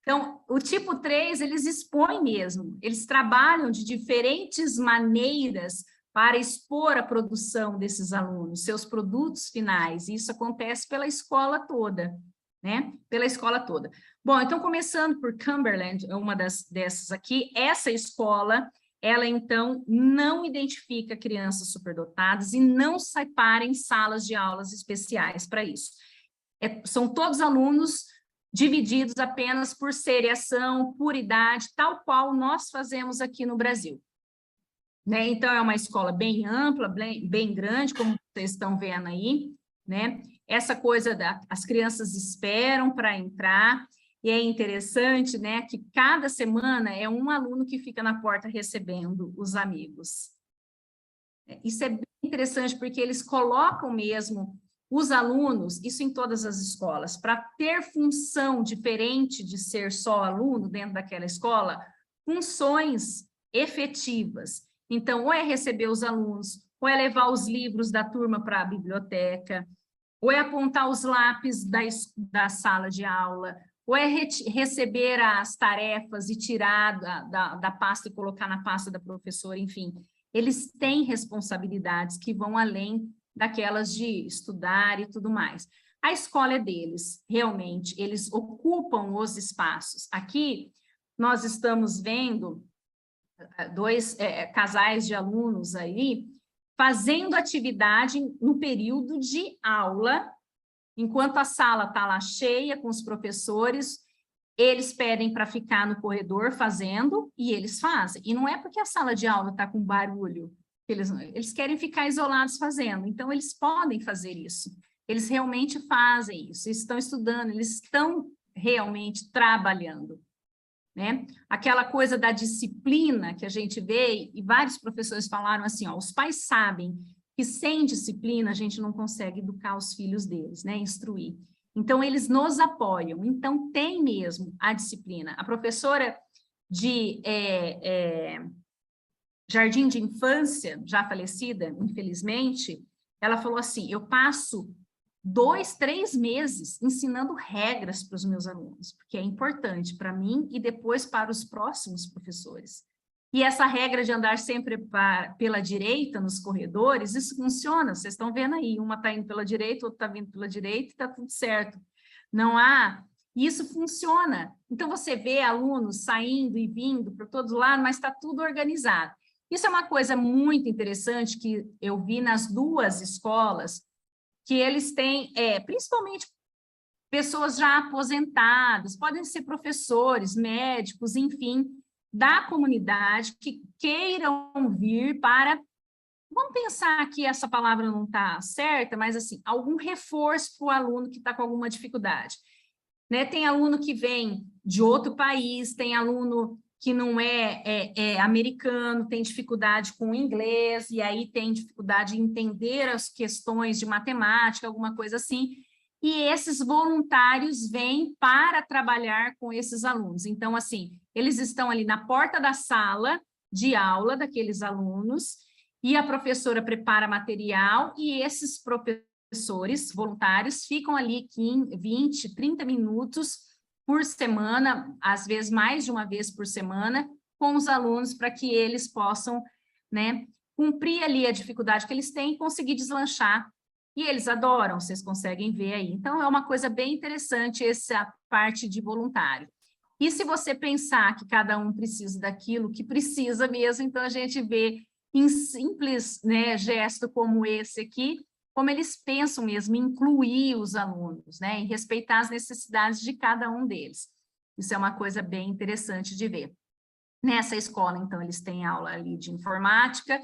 Então, o tipo 3, eles expõem mesmo, eles trabalham de diferentes maneiras para expor a produção desses alunos, seus produtos finais, e isso acontece pela escola toda, né? Pela escola toda. Bom, então, começando por Cumberland, uma dessas aqui, essa escola, ela, então, não identifica crianças superdotadas e não separa em salas de aulas especiais para isso. São todos alunos divididos apenas por seriação, por idade, tal qual nós fazemos aqui no Brasil. Né? Então, é uma escola bem ampla, bem grande, como vocês estão vendo aí, né? Essa coisa as crianças esperam para entrar, e é interessante, né, que cada semana é um aluno que fica na porta recebendo os amigos. Isso é bem interessante, porque eles colocam mesmo os alunos, isso em todas as escolas, para ter função diferente de ser só aluno dentro daquela escola, funções efetivas. Então, ou é receber os alunos, ou é levar os livros da turma para a biblioteca, ou é apontar os lápis da sala de aula, ou é receber as tarefas e tirar da pasta e colocar na pasta da professora, enfim. Eles têm responsabilidades que vão além daquelas de estudar e tudo mais. A escola é deles, realmente, eles ocupam os espaços. Aqui, nós estamos vendo 2 casais de alunos aí, fazendo atividade no período de aula, enquanto a sala está lá cheia com os professores, eles pedem para ficar no corredor fazendo, e eles fazem. E não é porque a sala de aula está com barulho, eles querem ficar isolados fazendo, então eles podem fazer isso. Eles realmente fazem isso, eles estão estudando, eles estão realmente trabalhando. Né? Aquela coisa da disciplina que a gente vê, e vários professores falaram assim, ó, os pais sabem que sem disciplina a gente não consegue educar os filhos deles, né? Instruir. Então, eles nos apoiam. Então, tem mesmo a disciplina. A professora de jardim de infância, já falecida, infelizmente, ela falou assim, eu passo 2, 3 meses ensinando regras para os meus alunos, porque é importante para mim e depois para os próximos professores. E essa regra de andar sempre pela direita nos corredores, isso funciona, vocês estão vendo aí, uma está indo pela direita, outra está vindo pela direita e está tudo certo. Não há... Isso funciona. Então, você vê alunos saindo e vindo para todo lado, mas está tudo organizado. Isso é uma coisa muito interessante que eu vi nas 2 escolas, que eles têm, principalmente pessoas já aposentadas, podem ser professores, médicos, enfim, da comunidade que queiram vir para, vamos pensar que essa palavra não está certa, mas assim, algum reforço para o aluno que está com alguma dificuldade. Né? Tem aluno que vem de outro país, tem aluno que não é americano, tem dificuldade com o inglês, e aí tem dificuldade em entender as questões de matemática, alguma coisa assim, e esses voluntários vêm para trabalhar com esses alunos. Então, assim, eles estão ali na porta da sala de aula daqueles alunos, e a professora prepara material, e esses professores voluntários ficam ali 15, 20, 30 minutos por semana, às vezes mais de uma vez por semana, com os alunos, para que eles possam, né, cumprir ali a dificuldade que eles têm e conseguir deslanchar. E eles adoram, vocês conseguem ver aí. Então, é uma coisa bem interessante essa parte de voluntário. E se você pensar que cada um precisa daquilo que precisa mesmo, então a gente vê em simples, né, gesto como esse aqui, como eles pensam mesmo em incluir os alunos, né, em respeitar as necessidades de cada um deles. Isso é uma coisa bem interessante de ver. Nessa escola, então, eles têm aula ali de informática,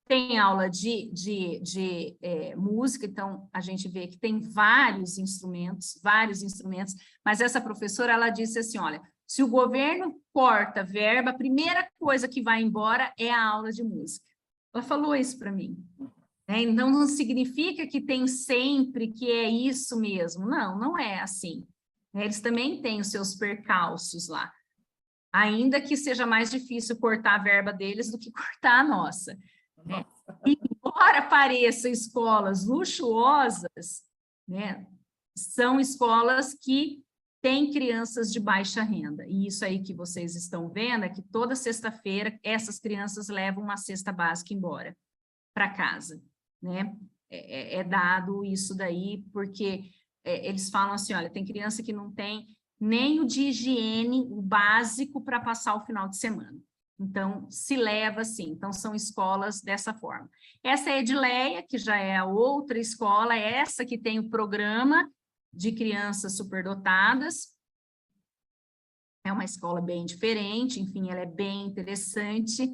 tem aula de música, então a gente vê que tem vários instrumentos, mas essa professora, ela disse assim, olha, se o governo corta verba, a primeira coisa que vai embora é a aula de música. Ela falou isso para mim. Então, não significa que tem sempre que é isso mesmo. Não, não é assim. Eles também têm os seus percalços lá. Ainda que seja mais difícil cortar a verba deles do que cortar a nossa. Embora pareçam escolas luxuosas, né, são escolas que têm crianças de baixa renda. E isso aí que vocês estão vendo é que toda sexta-feira essas crianças levam uma cesta básica embora para casa, né? É dado isso daí, porque eles falam assim, olha, tem criança que não tem nem o de higiene, o básico para passar o final de semana. Então, se leva assim. Então, são escolas dessa forma. Essa é a Edileia, que já é a outra escola, essa que tem o programa de crianças superdotadas. É uma escola bem diferente, enfim, ela é bem interessante.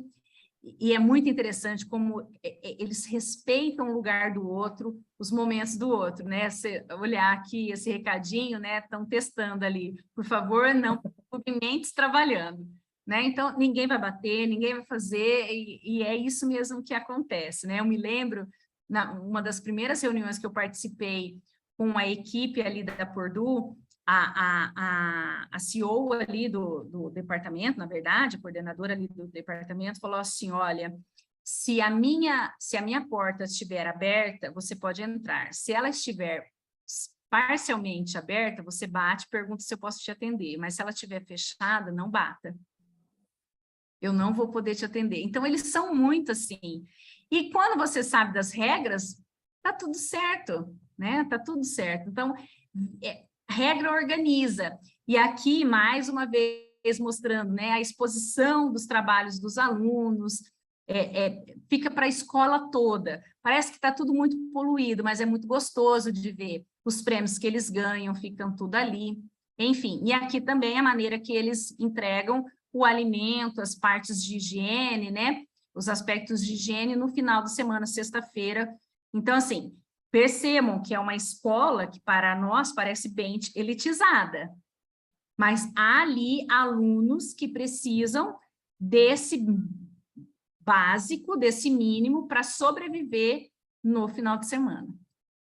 E é muito interessante como eles respeitam o lugar do outro, os momentos do outro, né? Você olhar aqui esse recadinho, né? Estão testando ali, por favor, não movimentos trabalhando, né? Então, ninguém vai bater, ninguém vai fazer, e é isso mesmo que acontece, né? Eu me lembro, uma das primeiras reuniões que eu participei com a equipe ali da Purdue, a CEO ali do departamento, na verdade, a coordenadora ali do departamento, falou assim, olha, se a minha porta estiver aberta, você pode entrar. Se ela estiver parcialmente aberta, você bate, pergunta se eu posso te atender, mas se ela estiver fechada, não bata. Eu não vou poder te atender. Então, eles são muito assim. E quando você sabe das regras, tá tudo certo, né? Tá tudo certo. Então, regra organiza. E aqui, mais uma vez, mostrando, né, a exposição dos trabalhos dos alunos, fica para a escola toda. Parece que está tudo muito poluído, mas é muito gostoso de ver. Os prêmios que eles ganham ficam tudo ali. Enfim, e aqui também a maneira que eles entregam o alimento, as partes de higiene, né? Os aspectos de higiene no final de semana, sexta-feira. Então, assim, percebam que é uma escola que para nós parece bem elitizada, mas há ali alunos que precisam desse básico, desse mínimo para sobreviver no final de semana,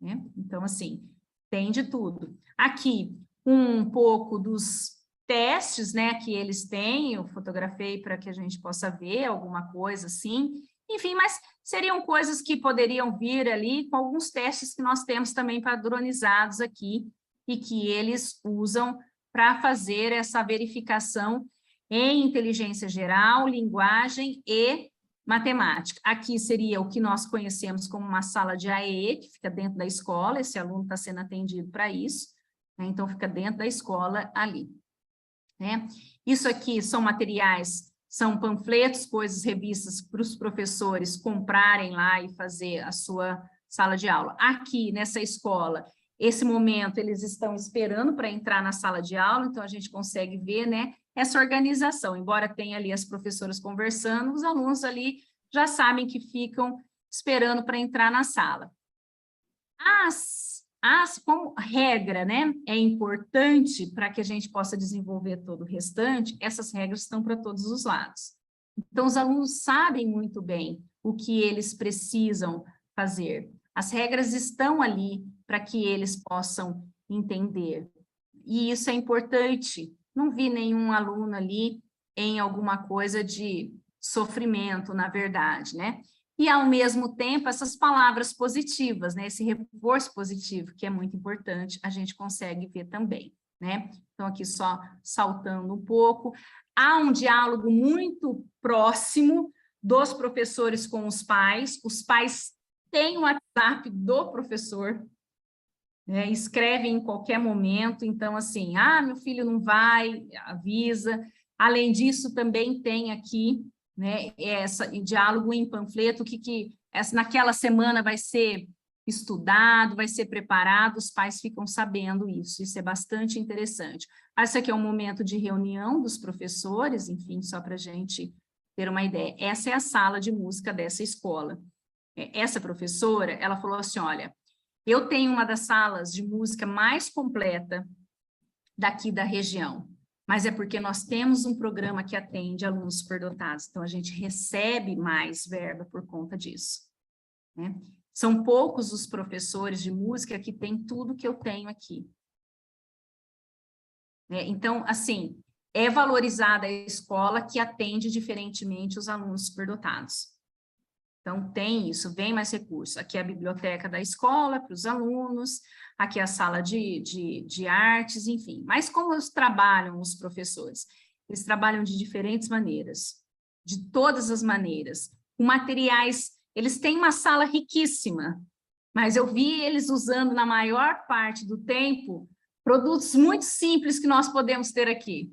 né? Então, assim, tem de tudo. Aqui, um pouco dos testes, né, que eles têm, eu fotografei para que a gente possa ver alguma coisa assim, enfim, mas seriam coisas que poderiam vir ali com alguns testes que nós temos também padronizados aqui e que eles usam para fazer essa verificação em inteligência geral, linguagem e matemática. Aqui seria o que nós conhecemos como uma sala de AEE, que fica dentro da escola, esse aluno está sendo atendido para isso, né? Então fica dentro da escola ali, né? Isso aqui são materiais, são panfletos, coisas, revistas para os professores comprarem lá e fazer a sua sala de aula. Aqui, nessa escola, esse momento eles estão esperando para entrar na sala de aula, então a gente consegue ver, né, essa organização. Embora tenha ali as professoras conversando, os alunos ali já sabem que ficam esperando para entrar na sala. Como regra, né, é importante para que a gente possa desenvolver todo o restante, essas regras estão para todos os lados. Então, os alunos sabem muito bem o que eles precisam fazer. As regras estão ali para que eles possam entender. E isso é importante. Não vi nenhum aluno ali em alguma coisa de sofrimento, na verdade, né? E, ao mesmo tempo, essas palavras positivas, né? Esse reforço positivo, que é muito importante, a gente consegue ver também, né? Então, aqui só saltando um pouco. Há um diálogo muito próximo dos professores com os pais têm o WhatsApp do professor, né, escrevem em qualquer momento, então assim, meu filho não vai, avisa. Além disso, também tem aqui, né, diálogo em panfleto, naquela semana vai ser estudado, vai ser preparado, os pais ficam sabendo isso é bastante interessante. Esse aqui é um momento de reunião dos professores, enfim, só para a gente ter uma ideia. Essa é a sala de música dessa escola. Essa professora, ela falou assim, olha, eu tenho uma das salas de música mais completa daqui da região, mas é porque nós temos um programa que atende alunos superdotados, então a gente recebe mais verba por conta disso, né? São poucos os professores de música que têm tudo que eu tenho aqui. Então, assim, é valorizada a escola que atende diferentemente os alunos superdotados. Então, tem isso, vem mais recursos. Aqui é a biblioteca da escola para os alunos, aqui é a sala de artes, enfim. Mas como trabalham os professores? Eles trabalham de diferentes maneiras, de todas as maneiras, com materiais. Eles têm uma sala riquíssima, mas eu vi eles usando, na maior parte do tempo, produtos muito simples que nós podemos ter aqui.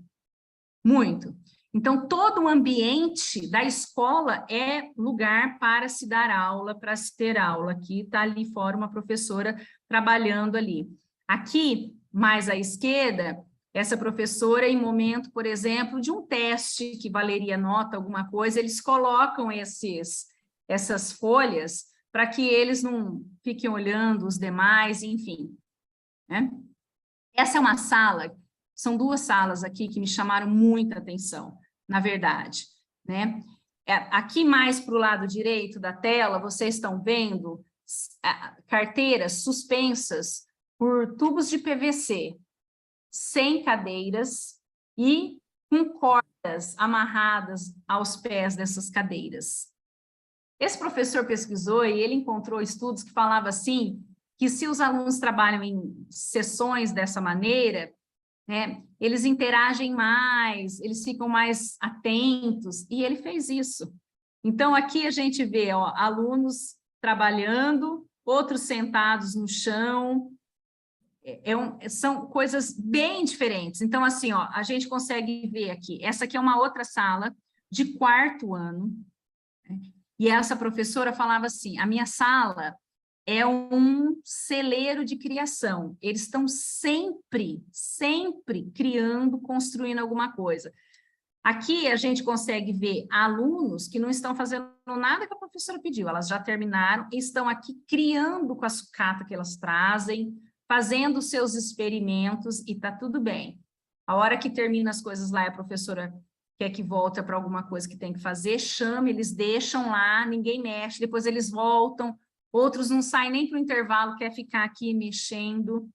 Muito. Então, todo o ambiente da escola é lugar para se dar aula, para se ter aula. Aqui está ali fora uma professora trabalhando ali. Aqui, mais à esquerda, essa professora, em momento, por exemplo, de um teste que valeria nota, alguma coisa, eles colocam essas folhas para que eles não fiquem olhando os demais, enfim, né? Essa é uma sala. São duas salas aqui que me chamaram muita atenção, na verdade, né? Aqui mais para o lado direito da tela, vocês estão vendo carteiras suspensas por tubos de PVC, sem cadeiras e com cordas amarradas aos pés dessas cadeiras. Esse professor pesquisou e ele encontrou estudos que falavam assim, que se os alunos trabalham em sessões dessa maneira, né, eles interagem mais, eles ficam mais atentos, e ele fez isso. Então, aqui a gente vê alunos trabalhando, outros sentados no chão, são coisas bem diferentes. Então, assim, a gente consegue ver aqui, essa aqui é uma outra sala de 4º ano, né, e essa professora falava assim, a minha sala é um celeiro de criação. Eles estão sempre criando, construindo alguma coisa. Aqui a gente consegue ver alunos que não estão fazendo nada que a professora pediu, elas já terminaram e estão aqui criando com a sucata que elas trazem, fazendo seus experimentos e está tudo bem. A hora que termina as coisas lá, a professora quer que volte para alguma coisa que tem que fazer, chama, eles deixam lá, ninguém mexe, depois eles voltam. Outros não saem nem para o intervalo, quer ficar aqui mexendo,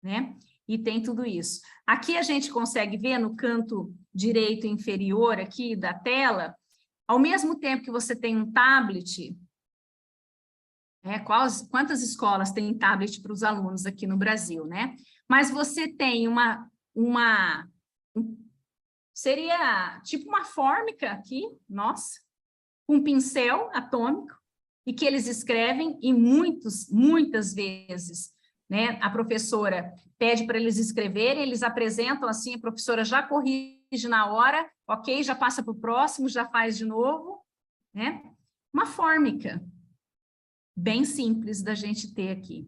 né? E tem tudo isso. Aqui a gente consegue ver no canto direito inferior aqui da tela, ao mesmo tempo que você tem um tablet, quantas escolas têm tablet para os alunos aqui no Brasil, né? Mas você tem seria tipo uma fórmica aqui, nossa, um pincel atômico, e que eles escrevem, e muitas vezes, né, a professora pede para eles escreverem, eles apresentam assim, a professora já corrige na hora, ok, já passa para o próximo, já faz de novo, né? Uma fórmica, bem simples da gente ter aqui.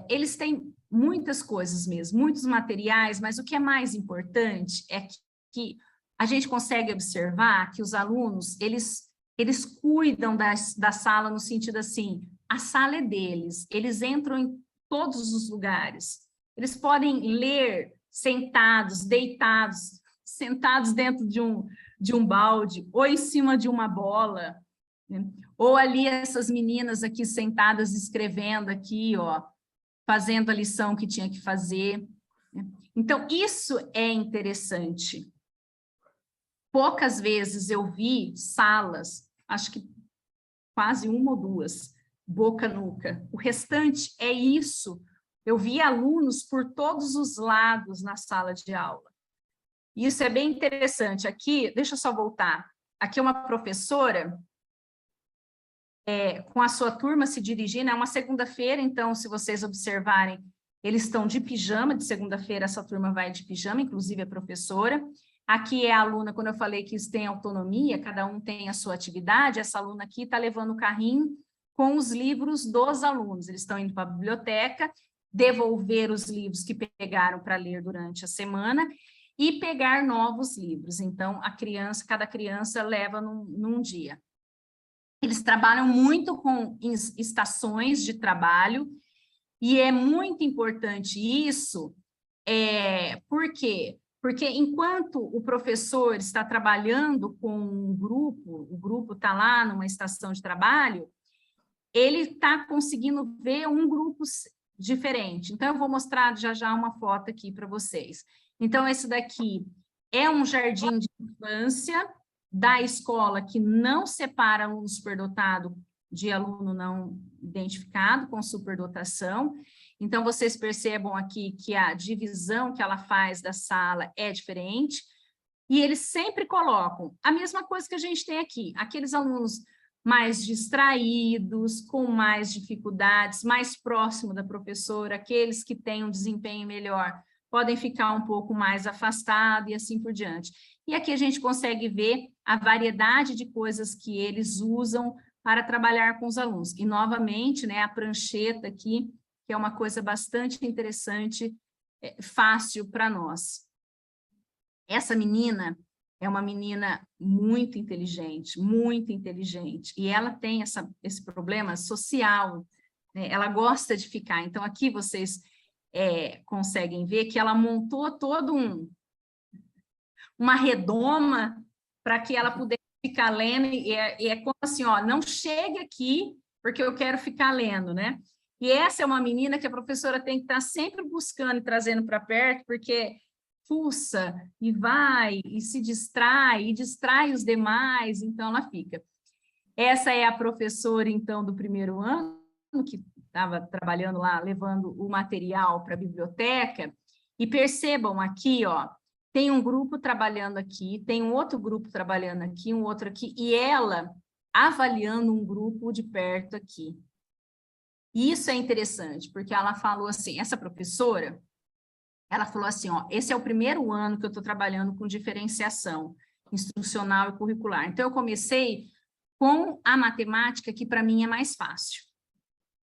Eles têm muitas coisas mesmo, muitos materiais, mas o que é mais importante é que a gente consegue observar que os alunos, eles cuidam da sala no sentido assim, a sala é deles, eles entram em todos os lugares, eles podem ler sentados, deitados, sentados dentro de um balde, ou em cima de uma bola, né? Ou ali essas meninas aqui sentadas escrevendo aqui, fazendo a lição que tinha que fazer, né? Então, isso é interessante. Poucas vezes eu vi salas, acho que quase uma ou duas, boca nuca. O restante é isso. Eu vi alunos por todos os lados na sala de aula. Isso é bem interessante. Aqui, deixa eu só voltar. aqui é uma professora com a sua turma se dirigindo, é uma segunda-feira, então, se vocês observarem, eles estão de pijama, de segunda-feira essa turma vai de pijama, inclusive a professora. Aqui é a aluna, quando eu falei que eles têm autonomia, cada um tem a sua atividade, essa aluna aqui está levando o carrinho com os livros dos alunos, eles estão indo para a biblioteca, devolver os livros que pegaram para ler durante a semana e pegar novos livros. Então, cada criança leva num dia. Eles trabalham muito com estações de trabalho, e é muito importante isso, por quê? Porque enquanto o professor está trabalhando com um grupo, o grupo está lá numa estação de trabalho, ele está conseguindo ver um grupo diferente. Então, eu vou mostrar já uma foto aqui para vocês. Então, esse daqui é um jardim de infância da escola que não separa aluno superdotado de aluno não identificado com superdotação. Então, vocês percebam aqui que a divisão que ela faz da sala é diferente, e eles sempre colocam a mesma coisa que a gente tem aqui, aqueles alunos mais distraídos, com mais dificuldades, mais próximo da professora, aqueles que têm um desempenho melhor, podem ficar um pouco mais afastados e assim por diante. E aqui a gente consegue ver a variedade de coisas que eles usam para trabalhar com os alunos. E, novamente, né, a prancheta aqui, que é uma coisa bastante interessante, fácil para nós. Essa menina é uma menina muito inteligente, e ela tem esse problema social, né? Ela gosta de ficar. Então, aqui vocês conseguem ver que ela montou todo uma redoma para que ela pudesse ficar lendo, e é como assim, ó, não chegue aqui, porque eu quero ficar lendo, né? E essa é uma menina que a professora tem que estar sempre buscando e trazendo para perto, porque fuça, e vai, e se distrai, e distrai os demais, então ela fica. Essa é a professora, então, do primeiro ano, que estava trabalhando lá, levando o material para a biblioteca, e percebam aqui, ó, tem um grupo trabalhando aqui, tem um outro grupo trabalhando aqui, um outro aqui, e ela avaliando um grupo de perto aqui. E isso é interessante, porque ela falou assim, essa professora, ela falou assim, ó, esse é o primeiro ano que eu estou trabalhando com diferenciação instrucional e curricular. Então, eu comecei com a matemática, que para mim é mais fácil.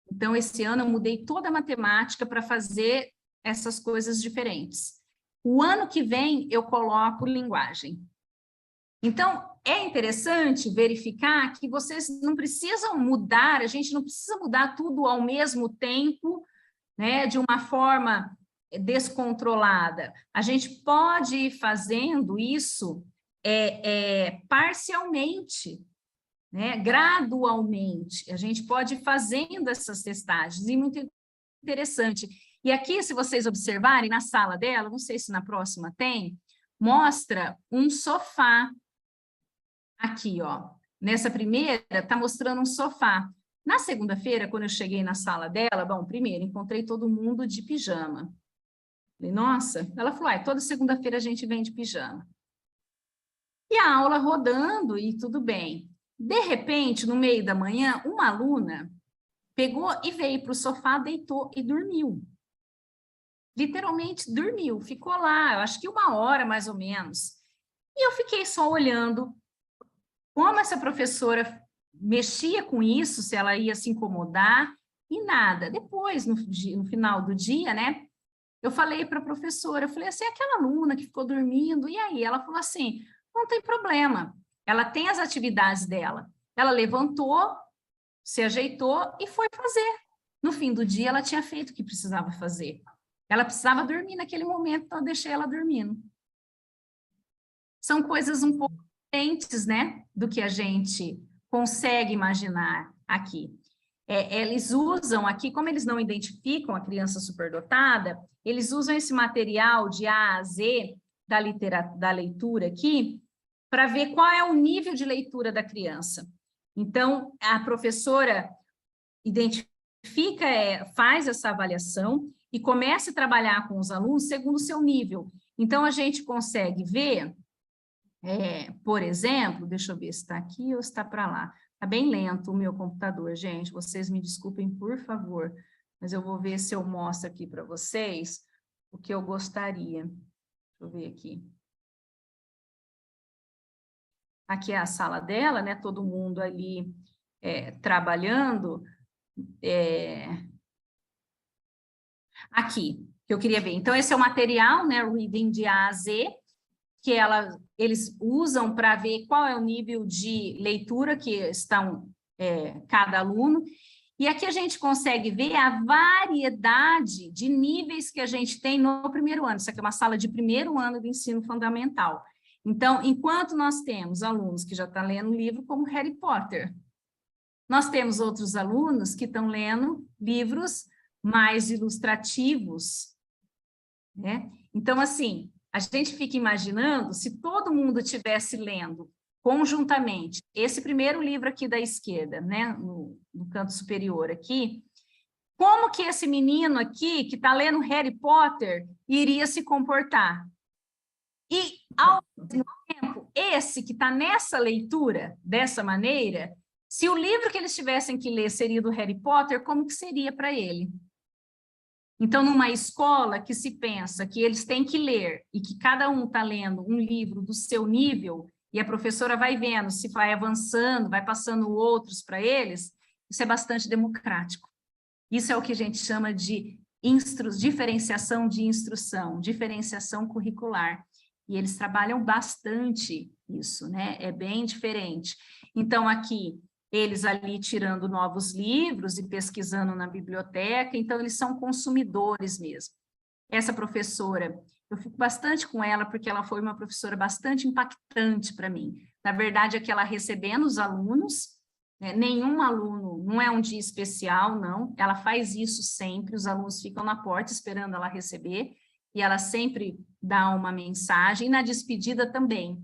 Então, esse ano eu mudei toda a matemática para fazer essas coisas diferentes. O ano que vem, eu coloco linguagem. Então, é interessante verificar que vocês não precisam mudar, a gente não precisa mudar tudo ao mesmo tempo, né, de uma forma descontrolada. A gente pode ir fazendo isso parcialmente, né, gradualmente. A gente pode ir fazendo essas testagens, e muito interessante. E aqui, se vocês observarem, na sala dela, não sei se na próxima tem, mostra um sofá. Aqui, ó. Nessa primeira, está mostrando um sofá. Na segunda-feira, quando eu cheguei na sala dela, bom, primeiro, encontrei todo mundo de pijama. Falei, nossa, ela falou, toda segunda-feira a gente vem de pijama. E a aula rodando e tudo bem. De repente, no meio da manhã, uma aluna pegou e veio para o sofá, deitou e dormiu. Literalmente dormiu, ficou lá, eu acho que 1 hora mais ou menos. E eu fiquei só olhando como essa professora mexia com isso, se ela ia se incomodar, e nada. Depois, no final do dia, né, eu falei para a professora, eu falei assim, aquela aluna que ficou dormindo, e aí? Ela falou assim, não tem problema, ela tem as atividades dela. Ela levantou, se ajeitou e foi fazer. No fim do dia, ela tinha feito o que precisava fazer. Ela precisava dormir naquele momento, então eu deixei ela dormindo. São coisas um pouco diferentes, né, do que a gente consegue imaginar aqui. Eles usam aqui, como eles não identificam a criança superdotada, eles usam esse material de A a Z da leitura aqui, para ver qual é o nível de leitura da criança. Então, a professora identifica, faz essa avaliação e começa a trabalhar com os alunos segundo o seu nível. Então, a gente consegue ver Por exemplo, deixa eu ver se está aqui ou está para lá. Está bem lento o meu computador, gente. Vocês me desculpem, por favor. Mas eu vou ver se eu mostro aqui para vocês o que eu gostaria. Deixa eu ver aqui. Aqui é a sala dela, né? Todo mundo ali trabalhando. Aqui, que eu queria ver. Então, esse é o material, né? Reading de A a Z, que eles usam para ver qual é o nível de leitura que estão cada aluno. E aqui a gente consegue ver a variedade de níveis que a gente tem no primeiro ano. Isso aqui é uma sala de primeiro ano do ensino fundamental. Então, enquanto nós temos alunos que já estão lendo livro como Harry Potter, nós temos outros alunos que estão lendo livros mais ilustrativos, né? Então, assim, a gente fica imaginando se todo mundo estivesse lendo conjuntamente esse primeiro livro aqui da esquerda, né, no canto superior aqui, como que esse menino aqui, que está lendo Harry Potter, iria se comportar? E, ao mesmo tempo, esse que está nessa leitura, dessa maneira, se o livro que eles tivessem que ler seria do Harry Potter, como que seria para ele? Então, numa escola que se pensa que eles têm que ler e que cada um está lendo um livro do seu nível, e a professora vai vendo se vai avançando, vai passando outros para eles, isso é bastante democrático. Isso é o que a gente chama de diferenciação de instrução, diferenciação curricular. E eles trabalham bastante isso, né? É bem diferente. Então, aqui, eles ali tirando novos livros e pesquisando na biblioteca, então eles são consumidores mesmo. Essa professora, eu fico bastante com ela, porque ela foi uma professora bastante impactante para mim. Na verdade, é que ela recebendo os alunos, né, nenhum aluno, não é um dia especial, não, ela faz isso sempre, os alunos ficam na porta esperando ela receber, e ela sempre dá uma mensagem, e na despedida também,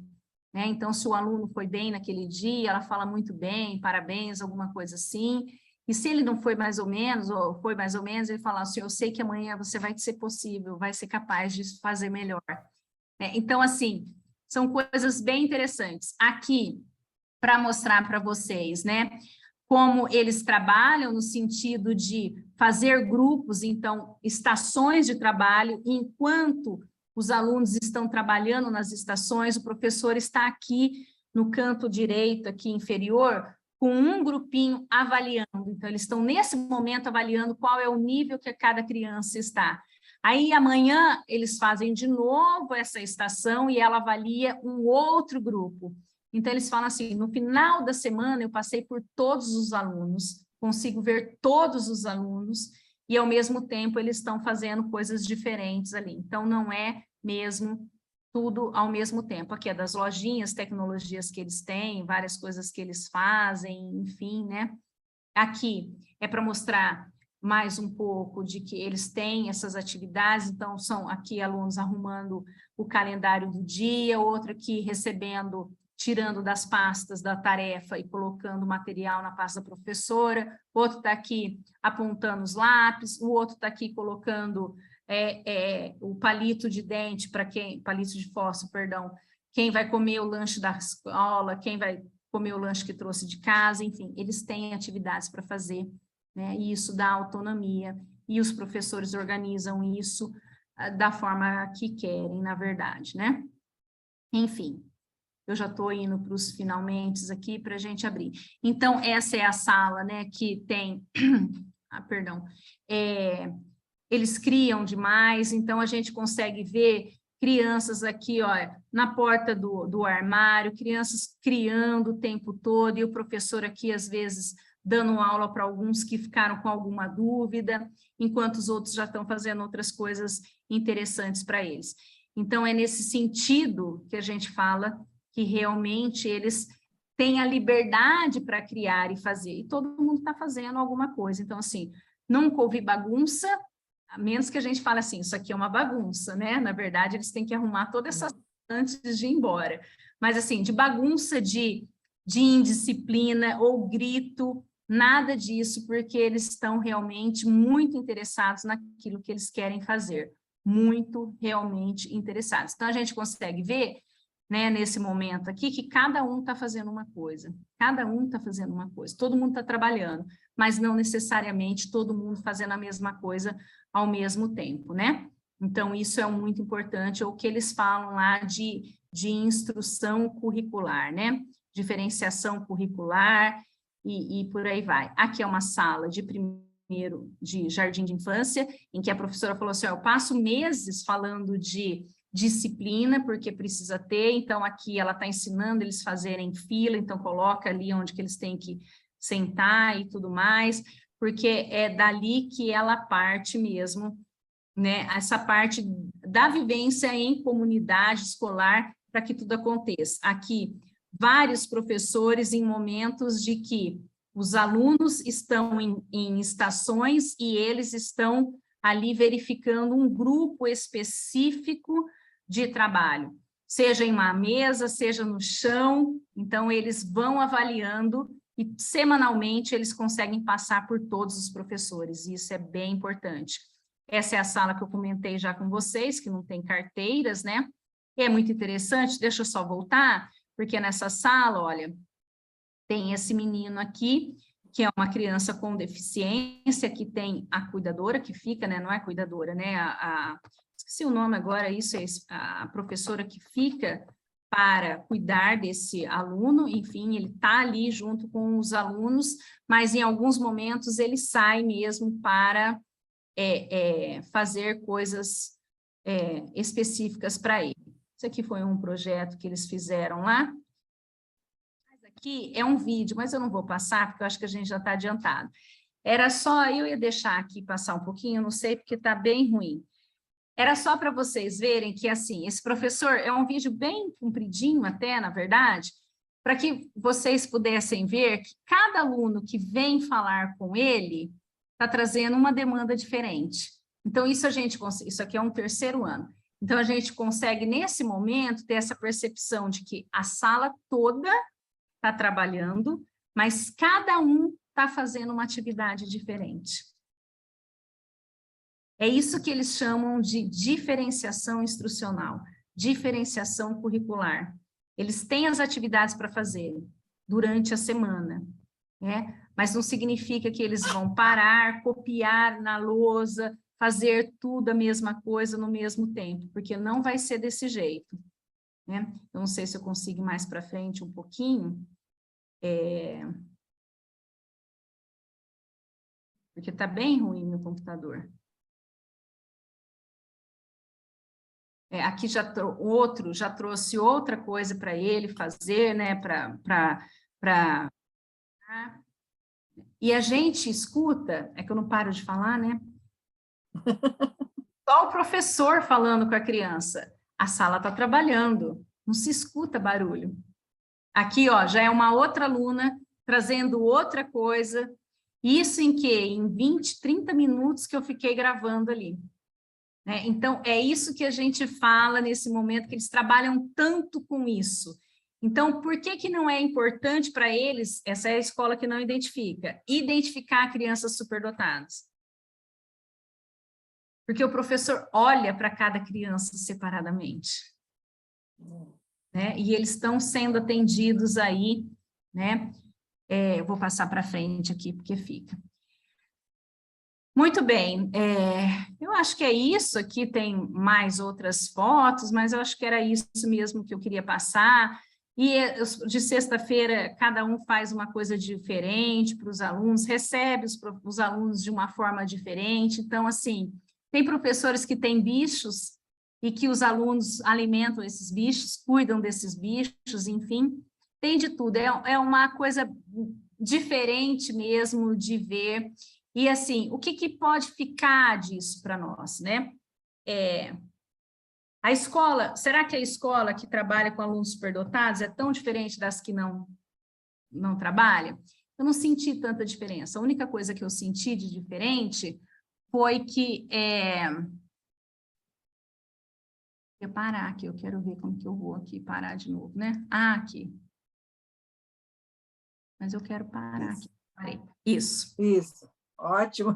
né? Então, se o aluno foi bem naquele dia, ela fala muito bem, parabéns, alguma coisa assim. E se ele não foi mais ou menos, ou foi mais ou menos, ele fala assim, eu sei que amanhã você vai ser possível, vai ser capaz de fazer melhor. Então, assim, são coisas bem interessantes. Aqui, para mostrar para vocês, né? Como eles trabalham no sentido de fazer grupos, então, estações de trabalho, enquanto os alunos estão trabalhando nas estações, o professor está aqui no canto direito, aqui inferior, com um grupinho avaliando. Então, eles estão nesse momento avaliando qual é o nível que cada criança está. Aí, amanhã, eles fazem de novo essa estação e ela avalia um outro grupo. Então, eles falam assim, no final da semana, eu passei por todos os alunos, consigo ver todos os alunos, e, ao mesmo tempo, eles estão fazendo coisas diferentes ali. Então, não é mesmo tudo ao mesmo tempo. Aqui é das lojinhas, tecnologias que eles têm, várias coisas que eles fazem, enfim, né? Aqui é para mostrar mais um pouco de que eles têm essas atividades, então, são aqui alunos arrumando o calendário do dia, outro aqui recebendo, tirando das pastas da tarefa e colocando o material na pasta da professora, outro está aqui apontando os lápis, o outro está aqui colocando o palito de dente para quem, palito de fósforo, perdão, quem vai comer o lanche da escola, quem vai comer o lanche que trouxe de casa, enfim, eles têm atividades para fazer, né? E isso dá autonomia, e os professores organizam isso da forma que querem, na verdade, né? Enfim, eu já estou indo para os finalmente aqui para a gente abrir. Então, essa é a sala, né, que tem... perdão. Eles criam demais, então a gente consegue ver crianças aqui, ó, na porta do armário, crianças criando o tempo todo, e o professor aqui, às vezes, dando aula para alguns que ficaram com alguma dúvida, enquanto os outros já estão fazendo outras coisas interessantes para eles. Então, é nesse sentido que a gente fala que realmente eles têm a liberdade para criar e fazer, e todo mundo está fazendo alguma coisa. Então, assim, nunca ouvi bagunça, a menos que a gente fale assim, isso aqui é uma bagunça, né? Na verdade, eles têm que arrumar toda essa antes de ir embora. Mas, assim, de bagunça, de indisciplina ou grito, nada disso, porque eles estão realmente muito interessados naquilo que eles querem fazer. Muito, realmente interessados. Então, a gente consegue ver né, nesse momento aqui, que cada um está fazendo uma coisa. Cada um está fazendo uma coisa. Todo mundo está trabalhando, mas não necessariamente todo mundo fazendo a mesma coisa ao mesmo tempo, né? Então, isso é muito importante, é o que eles falam lá de instrução curricular, né? Diferenciação curricular e por aí vai. Aqui é uma sala de jardim de infância, em que a professora falou assim, ó, eu passo meses falando de disciplina, porque precisa ter, então aqui ela está ensinando eles fazerem fila, então coloca ali onde que eles têm que sentar e tudo mais, porque é dali que ela parte mesmo, né, essa parte da vivência em comunidade escolar para que tudo aconteça. Aqui, vários professores em momentos de que os alunos estão em estações e eles estão ali verificando um grupo específico de trabalho, seja em uma mesa, seja no chão, então eles vão avaliando e semanalmente eles conseguem passar por todos os professores, e isso é bem importante. Essa é a sala que eu comentei já com vocês, que não tem carteiras, né? E é muito interessante, deixa eu só voltar, porque nessa sala, olha, tem esse menino aqui, que é uma criança com deficiência, que tem a cuidadora que fica, né? Não é cuidadora, né? Esqueci o nome agora, isso é a professora que fica para cuidar desse aluno, enfim, ele está ali junto com os alunos, mas em alguns momentos ele sai mesmo para fazer coisas específicas para ele. Isso aqui foi um projeto que eles fizeram lá. Aqui é um vídeo, mas eu não vou passar, porque eu acho que a gente já está adiantado. Era só, eu ia deixar aqui passar um pouquinho, não sei, porque está bem ruim. Era só para vocês verem que, assim, esse professor é um vídeo bem compridinho até, na verdade, para que vocês pudessem ver que cada aluno que vem falar com ele está trazendo uma demanda diferente. Então, isso aqui é um terceiro ano. Então, a gente consegue, nesse momento, ter essa percepção de que a sala toda está trabalhando, mas cada um está fazendo uma atividade diferente. É isso que eles chamam de diferenciação instrucional, diferenciação curricular. Eles têm as atividades para fazer durante a semana, né? Mas não significa que eles vão parar, copiar na lousa, fazer tudo a mesma coisa no mesmo tempo, porque não vai ser desse jeito, né? Eu não sei se eu consigo ir mais para frente um pouquinho. Porque está bem ruim meu computador. Aqui outro já trouxe outra coisa para ele fazer, né? E a gente escuta, é que eu não paro de falar, né? Só o professor falando com a criança. A sala está trabalhando, não se escuta barulho. Aqui, ó, já é uma outra aluna trazendo outra coisa. Isso em quê? Em 20, 30 minutos que eu fiquei gravando ali. Né? Então, é isso que a gente fala nesse momento, que eles trabalham tanto com isso. Então, por que não é importante para eles, essa é a escola que não identifica, identificar crianças superdotadas? Porque o professor olha para cada criança separadamente. Né? E eles estão sendo atendidos aí, né? Eu vou passar para frente aqui, porque fica. Muito bem, eu acho que é isso, aqui tem mais outras fotos, mas eu acho que era isso mesmo que eu queria passar, e de sexta-feira cada um faz uma coisa diferente para os alunos, recebe os alunos de uma forma diferente, então assim, tem professores que têm bichos e que os alunos alimentam esses bichos, cuidam desses bichos, enfim, tem de tudo, é uma coisa diferente mesmo de ver. E, assim, o que pode ficar disso para nós, né? A escola, será que a escola que trabalha com alunos superdotados é tão diferente das que não trabalham? Eu não senti tanta diferença. A única coisa que eu senti de diferente foi que... Eu parar aqui, eu quero ver como que eu vou aqui parar de novo, né? Aqui. Mas eu quero parar aqui. Parei. Isso. Isso. Ótimo.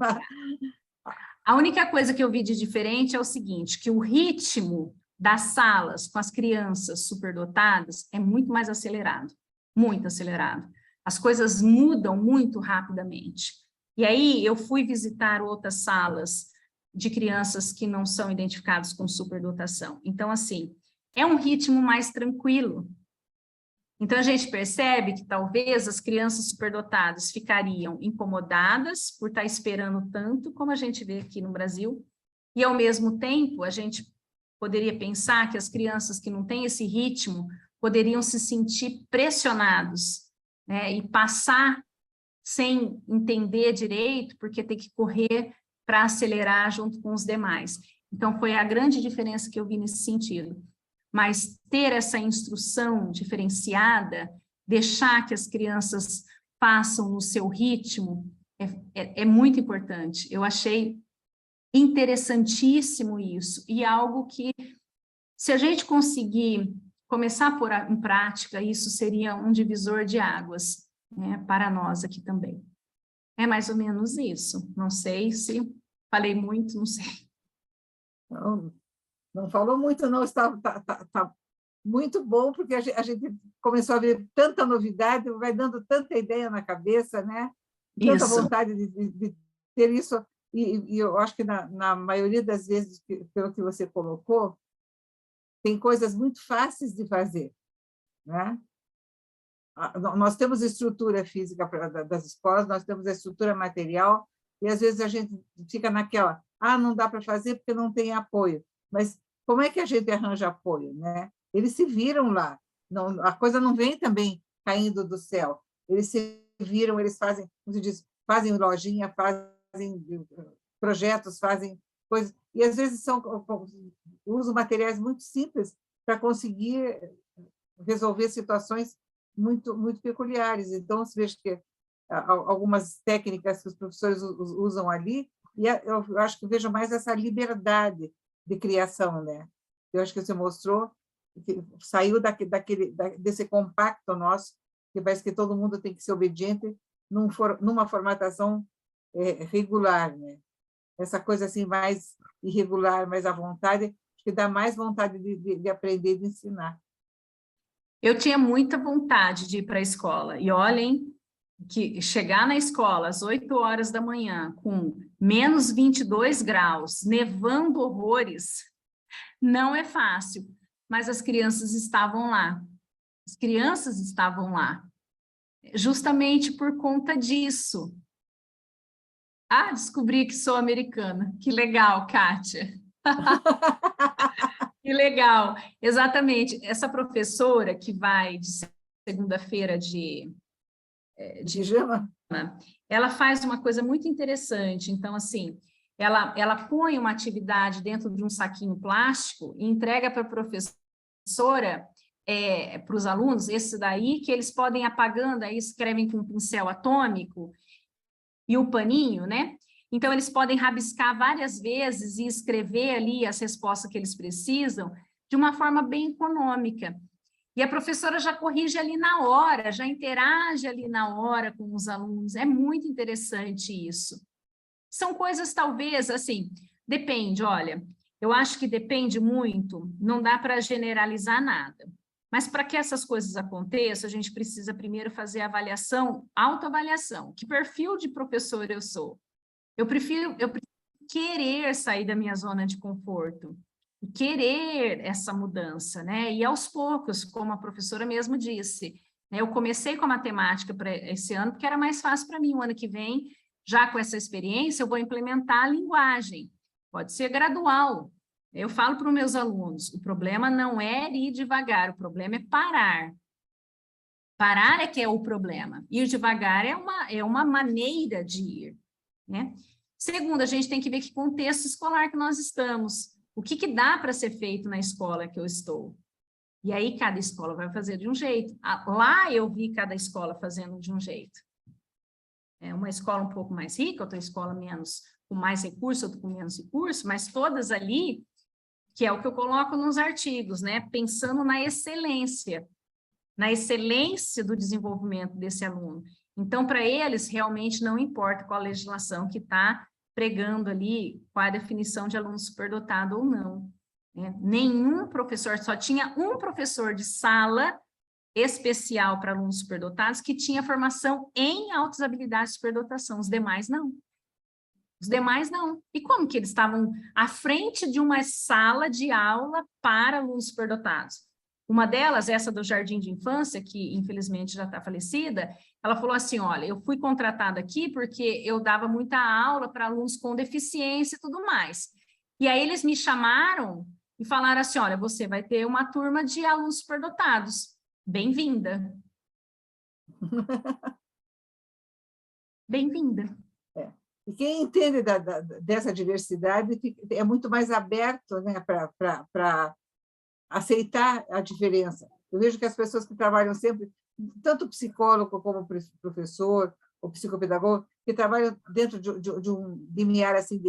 A única coisa que eu vi de diferente é o seguinte, que o ritmo das salas com as crianças superdotadas é muito mais acelerado, muito acelerado. As coisas mudam muito rapidamente. E aí eu fui visitar outras salas de crianças que não são identificadas com superdotação. Então, assim, é um ritmo mais tranquilo. Então, a gente percebe que talvez as crianças superdotadas ficariam incomodadas por estar esperando tanto, como a gente vê aqui no Brasil, e, ao mesmo tempo, a gente poderia pensar que as crianças que não têm esse ritmo poderiam se sentir pressionados, né, e passar sem entender direito, porque tem que correr para acelerar junto com os demais. Então, foi a grande diferença que eu vi nesse sentido. Mas ter essa instrução diferenciada, deixar que as crianças façam no seu ritmo, é muito importante. Eu achei interessantíssimo isso, e algo que, se a gente conseguir começar a pôr em prática, isso seria um divisor de águas, né, para nós aqui também. É mais ou menos isso. Não sei se falei muito, não sei. Não falou muito, não. Está muito bom, porque a gente começou a ver tanta novidade, vai dando tanta ideia na cabeça, né? Tanta Isso. vontade de ter isso. E eu acho que, na maioria das vezes, pelo que você colocou, tem coisas muito fáceis de fazer, né? Nós temos estrutura física das escolas, nós temos a estrutura material, e às vezes a gente fica naquela, não dá para fazer porque não tem apoio. Mas como é que a gente arranja apoio, né? Eles se viram lá, não, a coisa não vem também caindo do céu. Eles se viram, eles fazem, como se diz, fazem lojinha, fazem projetos, fazem coisas, e às vezes usam materiais muito simples para conseguir resolver situações muito, muito peculiares. Então, se veja que algumas técnicas que os professores usam ali, e eu acho que vejo mais essa liberdade de criação, né? Eu acho que você mostrou que saiu desse compacto nosso, que parece que todo mundo tem que ser obediente numa formatação regular, né? Essa coisa assim mais irregular, mais à vontade, que dá mais vontade de aprender e de ensinar. Eu tinha muita vontade de ir para a escola. E olhem que chegar na escola às 8 horas da manhã com menos 22 graus, nevando horrores, não é fácil. Mas as crianças estavam lá. As crianças estavam lá. Justamente por conta disso. Descobri que sou americana. Que legal, Kátia. Que legal. Exatamente. Essa professora que vai de segunda-feira de pijama, ela faz uma coisa muito interessante. Então, assim, ela põe uma atividade dentro de um saquinho plástico e entrega para a professora, para os alunos, esse daí, que eles podem ir apagando, aí escrevem com um pincel atômico e o paninho, né? Então, eles podem rabiscar várias vezes e escrever ali as respostas que eles precisam de uma forma bem econômica. E a professora já corrige ali na hora, já interage ali na hora com os alunos. É muito interessante isso. São coisas, talvez, assim, depende, olha, eu acho que depende muito, não dá para generalizar nada. Mas para que essas coisas aconteçam, a gente precisa primeiro fazer a avaliação, autoavaliação. Que perfil de professor eu sou? Eu prefiro querer sair da minha zona de conforto, querer essa mudança, né? E aos poucos, como a professora mesmo disse, né? Eu comecei com a matemática para esse ano, porque era mais fácil para mim. O ano que vem, já com essa experiência, eu vou implementar a linguagem. Pode ser gradual. Eu falo para os meus alunos, o problema não é ir devagar, o problema é parar. Parar é que é o problema. Ir devagar é uma maneira de ir, né? Segundo, a gente tem que ver que contexto escolar que nós estamos. O que dá para ser feito na escola que eu estou? E aí cada escola vai fazer de um jeito. Lá eu vi cada escola fazendo de um jeito. É uma escola um pouco mais rica, outra escola menos, com mais recurso, outra com menos recurso, mas todas ali, que é o que eu coloco nos artigos, né? Pensando na excelência do desenvolvimento desse aluno. Então, para eles, realmente não importa qual a legislação que está pregando ali, qual a definição de aluno superdotado ou não. né? Nenhum professor, só tinha um professor de sala especial para alunos superdotados que tinha formação em altas habilidades de superdotação, os demais não. Os demais não. E como que eles estavam à frente de uma sala de aula para alunos superdotados? Uma delas, essa do Jardim de Infância, que infelizmente já está falecida, ela falou assim, olha, eu fui contratada aqui porque eu dava muita aula para alunos com deficiência e tudo mais. E aí eles me chamaram e falaram assim, olha, você vai ter uma turma de alunos superdotados. Bem-vinda. Bem-vinda. E quem entende dessa diversidade é muito mais aberto, né, para aceitar a diferença. Eu vejo que as pessoas que trabalham sempre, tanto psicólogo como professor ou psicopedagogo, que trabalham dentro de um limiar assim,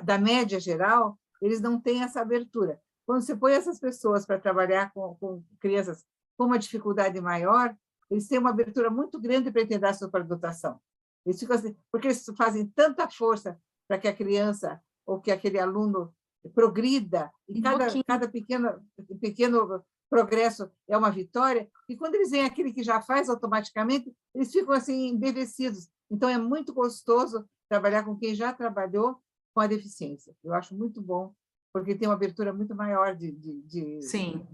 da média geral, eles não têm essa abertura. Quando você põe essas pessoas para trabalhar com crianças com uma dificuldade maior, eles têm uma abertura muito grande para entender a superdotação. Eles ficam assim, porque eles fazem tanta força para que a criança ou que aquele aluno progrida, e cada pequeno progresso é uma vitória, e quando eles veem aquele que já faz automaticamente, eles ficam assim embevecidos. Então, é muito gostoso trabalhar com quem já trabalhou com a deficiência. Eu acho muito bom, porque tem uma abertura muito maior de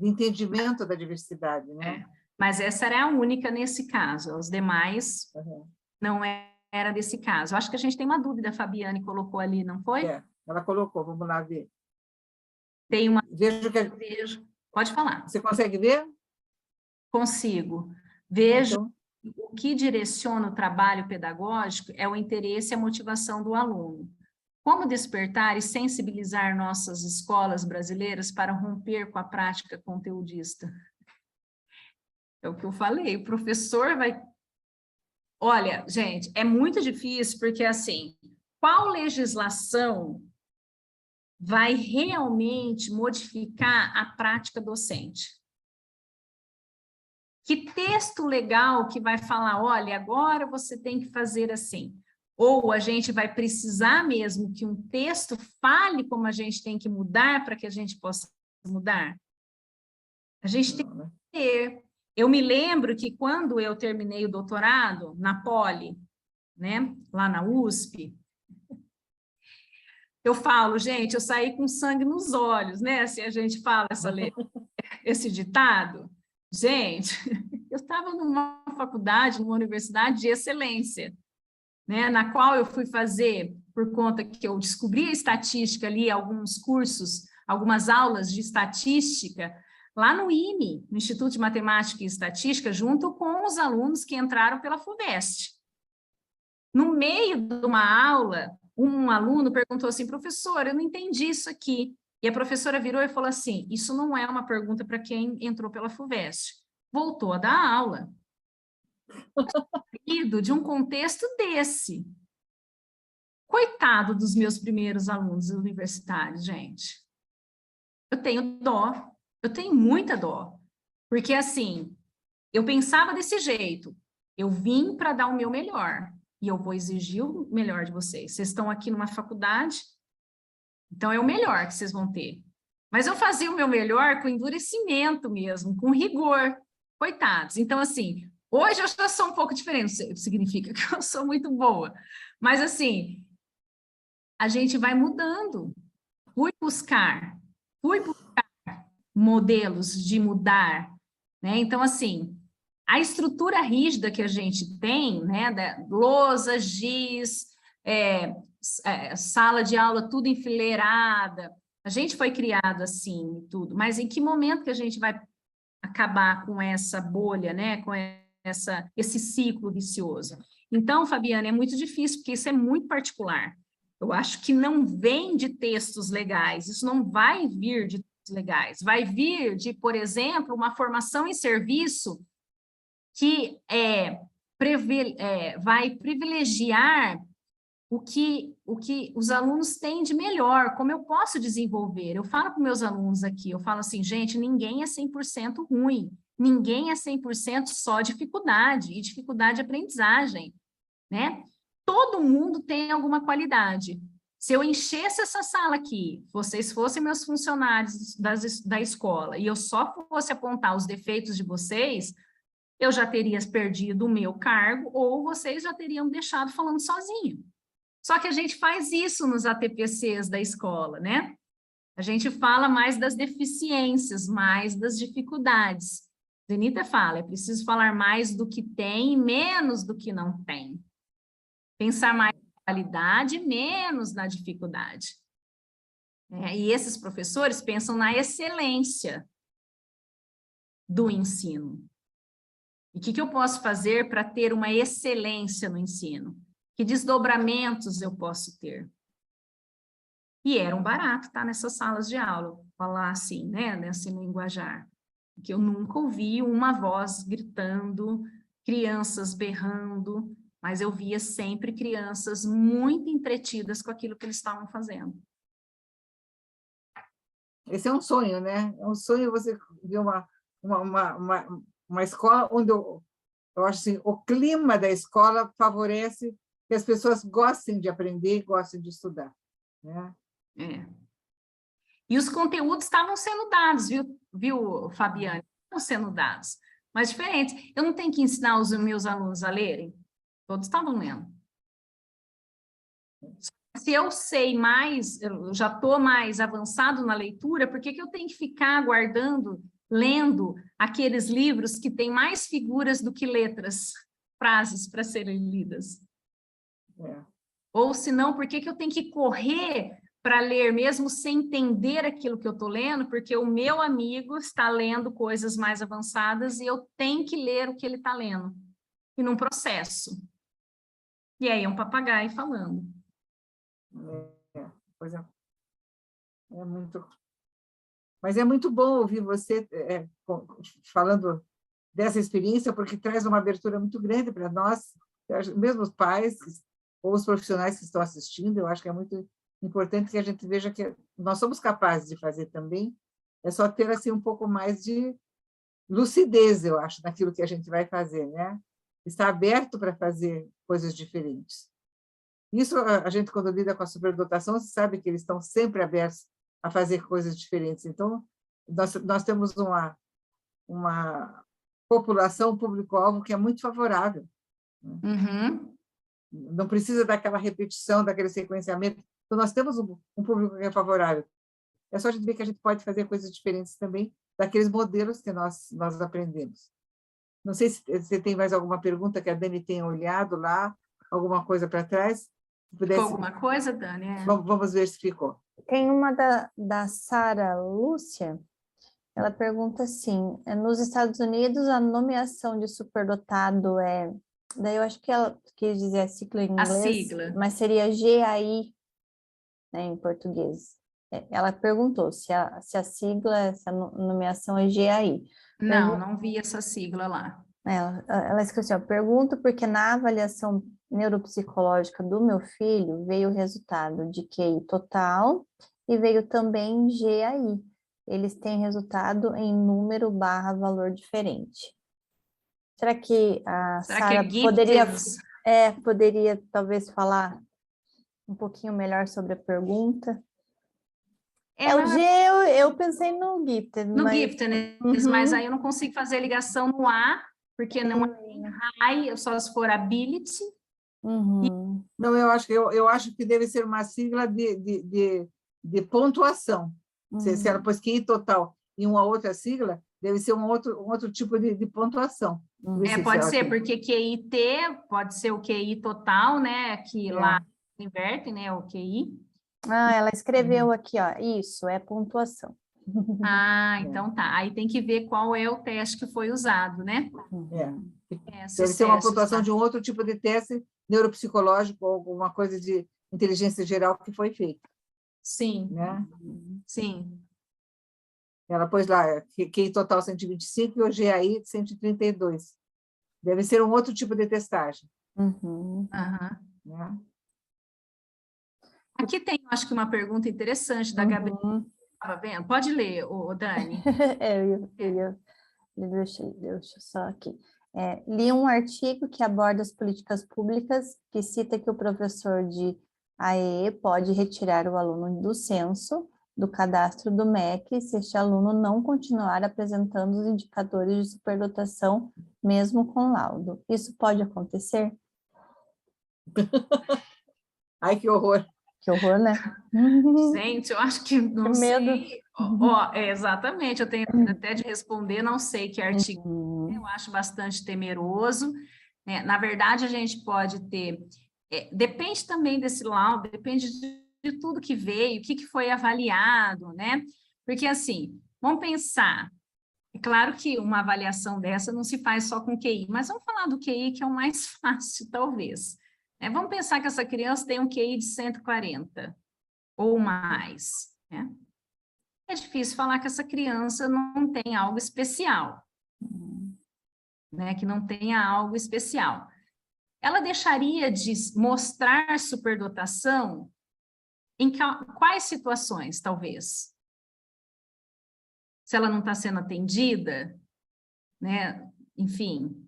entendimento da diversidade, né? Mas essa era a única nesse caso, os demais não era desse caso. Acho que a gente tem uma dúvida, a Fabiane colocou ali, não foi? Ela colocou, vamos lá ver. Tem uma... Vejo. Pode falar. Você consegue ver? Consigo. Vejo o que direciona o trabalho pedagógico é o interesse e a motivação do aluno. Como despertar e sensibilizar nossas escolas brasileiras para romper com a prática conteudista? É o que eu falei, o professor vai... Olha, gente, é muito difícil porque, assim, qual legislação vai realmente modificar a prática docente? Que texto legal que vai falar, olha, agora você tem que fazer assim? Ou a gente vai precisar mesmo que um texto fale como a gente tem que mudar para que a gente possa mudar? A gente tem que ter. Eu me lembro que quando eu terminei o doutorado na Poli, né, lá na USP, eu falo, gente, eu saí com sangue nos olhos, né? Se a gente fala esse ditado. Gente, eu estava numa faculdade, numa universidade de excelência, né? Na qual eu fui fazer, por conta que eu descobri a estatística ali, alguns cursos, algumas aulas de estatística, lá no IME, no Instituto de Matemática e Estatística, junto com os alunos que entraram pela FUVEST. No meio de uma aula, um aluno perguntou assim, professor, eu não entendi isso aqui. E a professora virou e falou assim, isso não é uma pergunta para quem entrou pela FUVEST. Voltou a dar aula. De um contexto desse. Coitado dos meus primeiros alunos universitários, gente. Eu tenho dó, eu tenho muita dó. Porque, assim, eu pensava desse jeito, eu vim para dar o meu melhor, e eu vou exigir o melhor de vocês. Vocês estão aqui numa faculdade, então é o melhor que vocês vão ter. Mas eu fazia o meu melhor com endurecimento mesmo, com rigor. Coitados. Então, assim, hoje eu já sou um pouco diferente, significa que eu sou muito boa. Mas, assim, a gente vai mudando. Fui buscar modelos de mudar, né? Então, assim, a estrutura rígida que a gente tem, né, da lousa, giz, sala de aula tudo enfileirada, a gente foi criado assim e tudo, mas em que momento que a gente vai acabar com essa bolha, né, com esse ciclo vicioso? Então, Fabiana, é muito difícil, porque isso é muito particular. Eu acho que não vem de textos legais, isso não vai vir de textos legais, vai vir de, por exemplo, uma formação em serviço que vai privilegiar o que os alunos têm de melhor, como eu posso desenvolver. Eu falo para meus alunos aqui, eu falo assim, gente, ninguém é 100% ruim, ninguém é 100% só dificuldade, e dificuldade de aprendizagem, né? Todo mundo tem alguma qualidade. Se eu enchesse essa sala aqui, vocês fossem meus funcionários da escola, e eu só fosse apontar os defeitos de vocês, eu já teria perdido o meu cargo, ou vocês já teriam me deixado falando sozinho. Só que a gente faz isso nos ATPCs da escola, né? A gente fala mais das deficiências, mais das dificuldades. Zenita fala, é preciso falar mais do que tem e menos do que não tem. Pensar mais na qualidade, menos na dificuldade. E esses professores pensam na excelência do ensino. E o que eu posso fazer para ter uma excelência no ensino? Que desdobramentos eu posso ter? E era um barato estar nessas salas de aula, falar assim, né, nesse linguajar. Porque eu nunca ouvi uma voz gritando, crianças berrando, mas eu via sempre crianças muito entretidas com aquilo que eles estavam fazendo. Esse é um sonho, né? É um sonho você ver uma escola onde eu acho assim, o clima da escola favorece que as pessoas gostem de aprender, gostem de estudar, né? E os conteúdos estavam sendo dados, viu, Fabiane? Estavam sendo dados, mas diferentes. Eu não tenho que ensinar os meus alunos a lerem? Todos estavam lendo. Se eu sei mais, eu já estou mais avançado na leitura, por que eu tenho que ficar guardando, lendo aqueles livros que têm mais figuras do que letras, frases para serem lidas? Ou se não, por que eu tenho que correr para ler mesmo sem entender aquilo que eu estou lendo, porque o meu amigo está lendo coisas mais avançadas e eu tenho que ler o que ele está lendo, e num processo. E aí é um papagaio falando. Pois é. É muito... Mas é muito bom ouvir você falando dessa experiência, porque traz uma abertura muito grande para nós, mesmo os pais ou os profissionais que estão assistindo. Eu acho que é muito importante que a gente veja que nós somos capazes de fazer também, é só ter assim um pouco mais de lucidez, eu acho, naquilo que a gente vai fazer, né? Estar aberto para fazer coisas diferentes. Isso, a gente, quando lida com a superdotação, sabe que eles estão sempre abertos a fazer coisas diferentes. Então, nós temos uma população, um público-alvo que é muito favorável. Uhum. Não precisa daquela repetição, daquele sequenciamento. Então, nós temos um público que é favorável. É só a gente ver que a gente pode fazer coisas diferentes também daqueles modelos que nós aprendemos. Não sei se você tem mais alguma pergunta que a Dani tenha olhado lá, alguma coisa para trás. Ficou alguma coisa, Dani? Vamos ver se ficou. Tem uma da Sara Lúcia. Ela pergunta assim, nos Estados Unidos a nomeação de superdotado daí eu acho que ela quis dizer a sigla em inglês, a sigla, mas seria GAI, né, em português. Ela perguntou se a sigla, essa nomeação é GAI. Não vi essa sigla lá. Ela escreveu assim, pergunto porque na avaliação neuropsicológica do meu filho veio o resultado de QI total e veio também GAI. Eles têm resultado em número / valor diferente. Será que a Sara poderia talvez falar um pouquinho melhor sobre a pergunta? O G, eu pensei no Gifted. No Gifted, mas aí eu não consigo fazer ligação no A, porque não é high, só se for ability. Não, eu acho que deve ser uma sigla de pontuação. Se ela pôs QI total em uma outra sigla, deve ser um outro tipo de pontuação. Pode ser, porque QI-T pode ser o QI total, né? Que lá invertem, né? O QI. Ela escreveu aqui, ó, isso, é pontuação. Então tá. Aí tem que ver qual é o teste que foi usado, né? Deve ser uma pontuação de um outro tipo de teste neuropsicológico ou alguma coisa de inteligência geral que foi feita. Sim. Né? Sim. Ela pôs lá QI total 125 e o GAI 132. Deve ser um outro tipo de testagem. Né? Aqui tem, acho que uma pergunta interessante da Gabriela. Estava vendo? Pode ler, Dani. Deixa só aqui. Li um artigo que aborda as políticas públicas, que cita que o professor de a EE pode retirar o aluno do censo, do cadastro do MEC, se este aluno não continuar apresentando os indicadores de superdotação, mesmo com laudo. Isso pode acontecer? Ai, que horror! Que horror, né? Gente, eu acho que não Que medo. sei. Exatamente, eu tenho até de responder, não sei que artigo. Eu acho bastante temeroso, né? Na verdade, a gente pode ter. Depende também desse laudo, depende de tudo que veio, o que foi avaliado, né? Porque, assim, vamos pensar. É claro que uma avaliação dessa não se faz só com QI, mas vamos falar do QI, que é o mais fácil, talvez. Vamos pensar que essa criança tem um QI de 140 ou mais, né? É difícil falar que essa criança não tem algo especial, né? Que não tenha algo especial. Ela deixaria de mostrar superdotação em quais situações, talvez? Se ela não está sendo atendida, né? Enfim,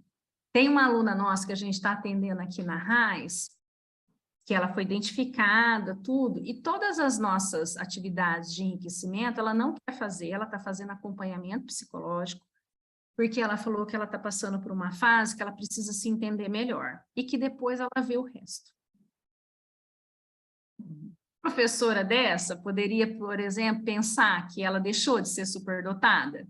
tem uma aluna nossa que a gente está atendendo aqui na RAIS, que ela foi identificada, tudo, e todas as nossas atividades de enriquecimento, ela não quer fazer, ela está fazendo acompanhamento psicológico, porque ela falou que ela está passando por uma fase que ela precisa se entender melhor, e que depois ela vê o resto. Professora dessa poderia, por exemplo, pensar que ela deixou de ser superdotada?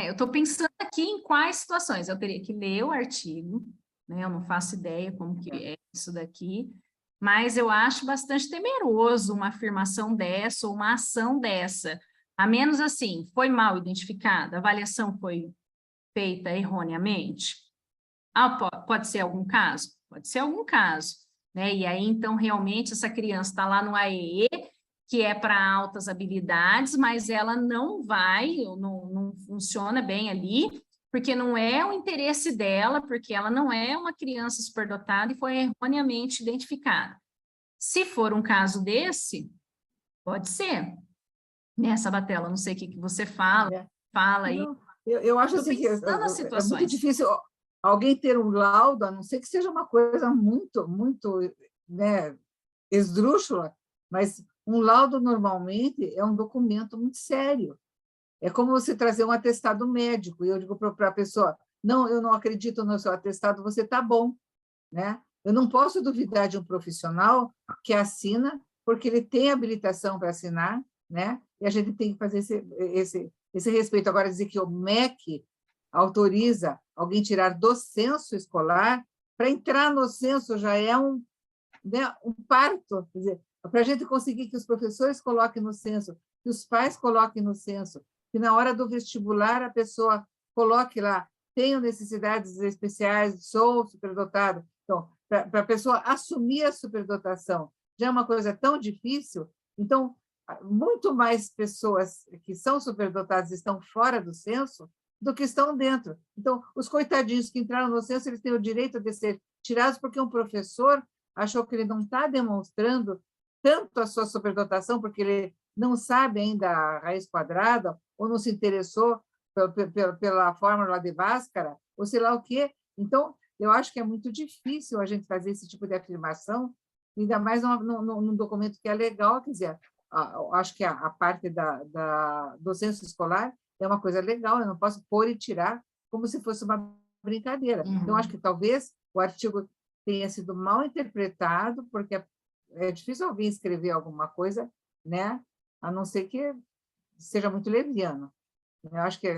Eu estou pensando aqui em quais situações. Eu teria que ler o artigo, né? Eu não faço ideia como que é isso daqui, mas eu acho bastante temeroso uma afirmação dessa ou uma ação dessa. A menos assim, foi mal identificada, a avaliação foi feita erroneamente. Pode ser algum caso? Pode ser algum caso, né? E aí, então, realmente, essa criança está lá no AEE, que é para altas habilidades, mas ela não vai, não funciona bem ali, porque não é o interesse dela, porque ela não é uma criança superdotada e foi erroneamente identificada. Se for um caso desse, pode ser, né, Sabatella? Não sei o que você fala aí. Eu acho assim que é muito difícil alguém ter um laudo, a não ser que seja uma coisa muito, muito, né, esdrúxula, mas um laudo, normalmente, é um documento muito sério. É como você trazer um atestado médico, e eu digo para a pessoa, não, eu não acredito no seu atestado, você está bom, né? Eu não posso duvidar de um profissional que assina, porque ele tem habilitação para assinar, né? E a gente tem que fazer esse respeito. Agora, dizer que o MEC autoriza alguém tirar do censo escolar, para entrar no censo já é né, um parto, quer dizer, para a gente conseguir que os professores coloquem no censo, que os pais coloquem no censo, que na hora do vestibular a pessoa coloque lá, tenho necessidades especiais, sou superdotado. Então, para a pessoa assumir a superdotação, já é uma coisa tão difícil, então, muito mais pessoas que são superdotadas estão fora do censo do que estão dentro. Então, os coitadinhos que entraram no censo, eles têm o direito de ser tirados porque um professor achou que ele não está demonstrando tanto a sua superdotação, porque ele não sabe ainda a raiz quadrada, ou não se interessou pela fórmula de Bhaskara, ou sei lá o quê. Então, eu acho que é muito difícil a gente fazer esse tipo de afirmação, ainda mais num documento que é legal, quer dizer, acho que a parte do censo escolar é uma coisa legal, eu não posso pôr e tirar como se fosse uma brincadeira. Então, acho que talvez o artigo tenha sido mal interpretado, porque é difícil alguém escrever alguma coisa, né? A não ser que seja muito leviano. Eu acho que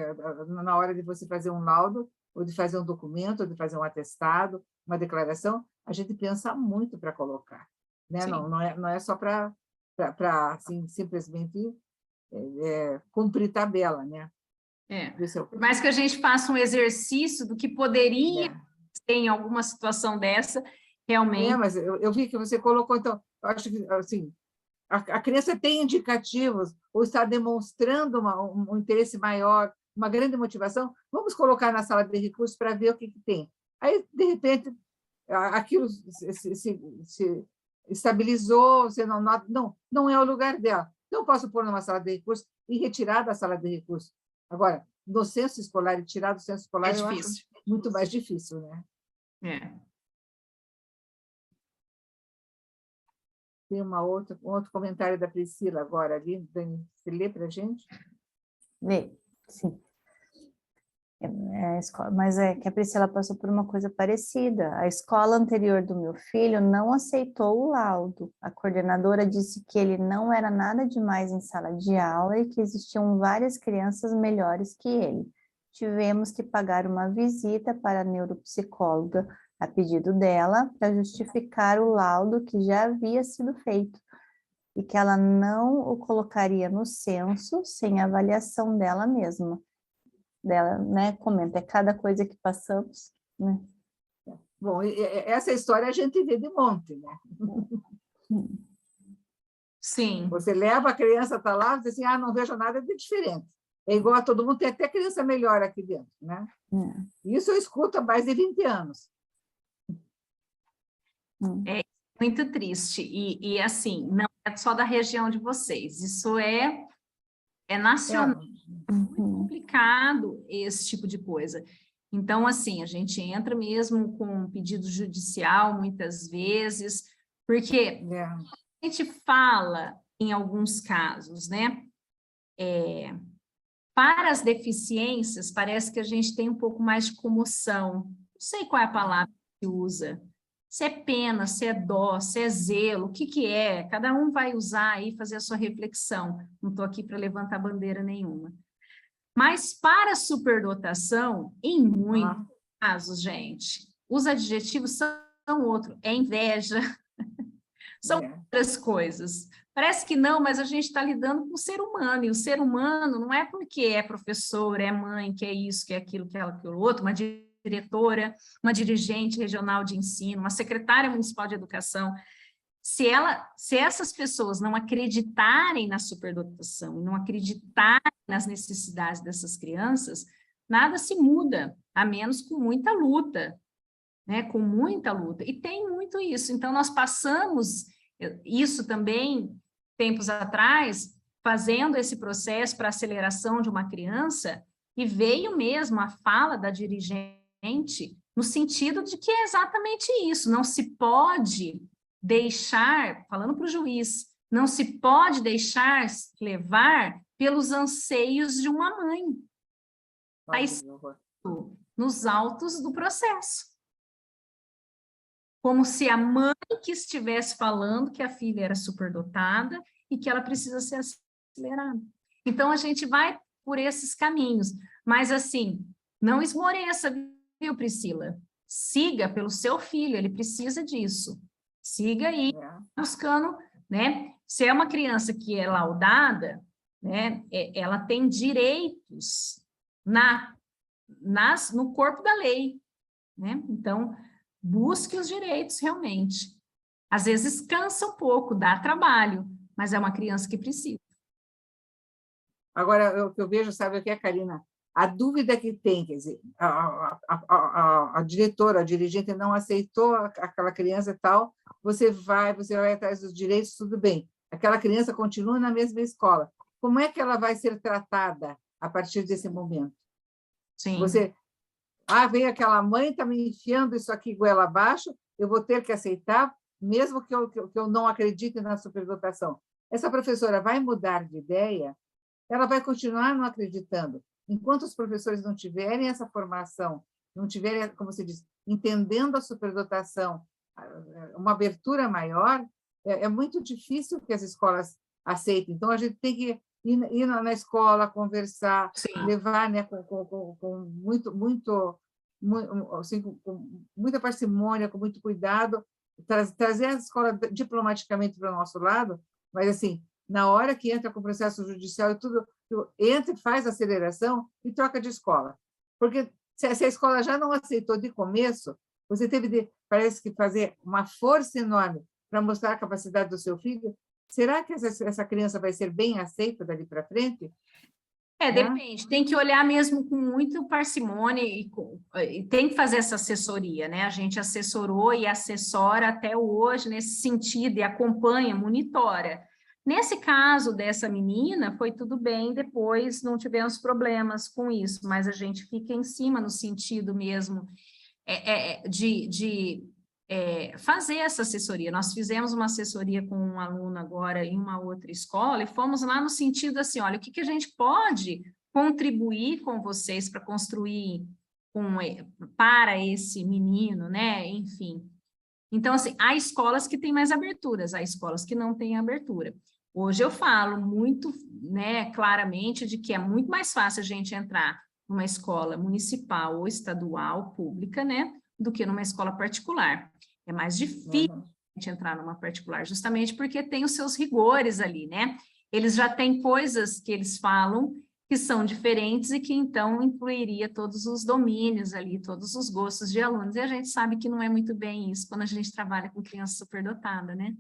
na hora de você fazer um laudo, ou de fazer um documento, ou de fazer um atestado, uma declaração, a gente pensa muito para colocar, né? Não é só para assim, simplesmente cumprir tabela, né? Por mais que a gente faça um exercício do que poderia ter em alguma situação dessa, realmente... mas eu vi que você colocou, então, eu acho que, assim, a criança tem indicativos, ou está demonstrando um interesse maior, uma grande motivação, vamos colocar na sala de recursos para ver o que tem. Aí, de repente, aquilo se estabilizou, você não é o lugar dela. Então, eu posso pôr numa sala de recursos e retirar da sala de recursos. Agora, no censo escolar e tirar do censo escolar, eu acho muito mais difícil, né? É. Tem um outro comentário da Priscila agora ali, Dani, você lê para a gente? Lê, sim. Mas é que a Priscila passou por uma coisa parecida. A escola anterior do meu filho não aceitou o laudo. A coordenadora disse que ele não era nada demais em sala de aula e que existiam várias crianças melhores que ele. Tivemos que pagar uma visita para a neuropsicóloga a pedido dela para justificar o laudo que já havia sido feito e que ela não o colocaria no censo sem avaliação dela mesma. Dela, né, comenta, é cada coisa que passamos, né? Bom, essa história a gente vê de monte, né? Sim. Você leva a criança para lá e diz assim, não vejo nada de diferente. É igual a todo mundo, tem até criança melhor aqui dentro, né? Isso eu escuto há mais de 20 anos. É muito triste. E assim, não é só da região de vocês, isso é nacional. É muito complicado esse tipo de coisa. Então, assim, a gente entra mesmo com um pedido judicial, muitas vezes, porque a gente fala, em alguns casos, né? Para as deficiências, parece que a gente tem um pouco mais de comoção. Não sei qual é a palavra que usa. Se é pena, se é dó, se é zelo, o que que é? Cada um vai usar aí, fazer a sua reflexão. Não estou aqui para levantar bandeira nenhuma. Mas para a superdotação, em muitos casos, gente, os adjetivos são outro, é inveja, são outras coisas. Parece que não, mas a gente está lidando com o ser humano, e o ser humano não é porque é professor, é mãe, que é isso, que é aquilo, que é aquilo outro, uma diretora, uma dirigente regional de ensino, uma secretária municipal de educação. Se essas pessoas não acreditarem na superdotação, não acreditarem nas necessidades dessas crianças, nada se muda, a menos com muita luta, né? Com muita luta. E tem muito isso. Então, nós passamos isso também, tempos atrás, fazendo esse processo para aceleração de uma criança, e veio mesmo a fala da dirigente no sentido de que é exatamente isso, não se pode deixar, falando para o juiz, não se pode deixar levar pelos anseios de uma mãe. Aí, nos autos do processo. Como se a mãe que estivesse falando que a filha era superdotada e que ela precisa ser acelerada. Então, a gente vai por esses caminhos. Mas, assim, não esmoreça, viu, Priscila? Siga pelo seu filho, ele precisa disso. Siga aí, buscando, né? Se é uma criança que é laudada, né? Ela tem direitos no corpo da lei, né? Então, busque os direitos realmente. Às vezes cansa um pouco, dá trabalho, mas é uma criança que precisa. Agora, o que eu vejo, sabe o que é, Karina? A dúvida que tem, quer dizer, a diretora, a dirigente não aceitou aquela criança e tal, você vai atrás dos direitos, tudo bem. Aquela criança continua na mesma escola. Como é que ela vai ser tratada a partir desse momento? Sim. Veio aquela mãe, está me enfiando isso aqui goela abaixo, eu vou ter que aceitar, mesmo que eu não acredite na superdotação. Essa professora vai mudar de ideia, ela vai continuar não acreditando. Enquanto os professores não tiverem essa formação, não tiverem, como se diz, entendendo a superdotação, uma abertura maior, é muito difícil que as escolas aceitem. Então, a gente tem que ir na escola, conversar, levar, né, com muita parcimônia, com muito cuidado, trazer a escola diplomaticamente para o nosso lado, mas, assim, na hora que entra com o processo judicial e tudo, entra, faz aceleração e troca de escola. Porque se a escola já não aceitou de começo, você parece que fazer uma força enorme para mostrar a capacidade do seu filho. Será que essa criança vai ser bem aceita dali para frente? Depende. Tem que olhar mesmo com muito parcimônia e tem que fazer essa assessoria, né? A gente assessorou e assessora até hoje nesse sentido e acompanha, monitora. Nesse caso dessa menina, foi tudo bem, depois não tivemos problemas com isso, mas a gente fica em cima no sentido mesmo fazer essa assessoria. Nós fizemos uma assessoria com um aluno agora em uma outra escola e fomos lá no sentido assim, olha, o que a gente pode contribuir com vocês para construir para esse menino, né? Enfim. Então, assim, há escolas que têm mais aberturas, há escolas que não têm abertura. Hoje eu falo muito, né, claramente de que é muito mais fácil a gente entrar numa escola municipal ou estadual, pública, né, do que numa escola particular. É mais difícil a gente entrar numa particular, justamente porque tem os seus rigores ali, né? Eles já têm coisas que eles falam que são diferentes e que, então, incluiria todos os domínios ali, todos os gostos de alunos. E a gente sabe que não é muito bem isso quando a gente trabalha com criança superdotada, né?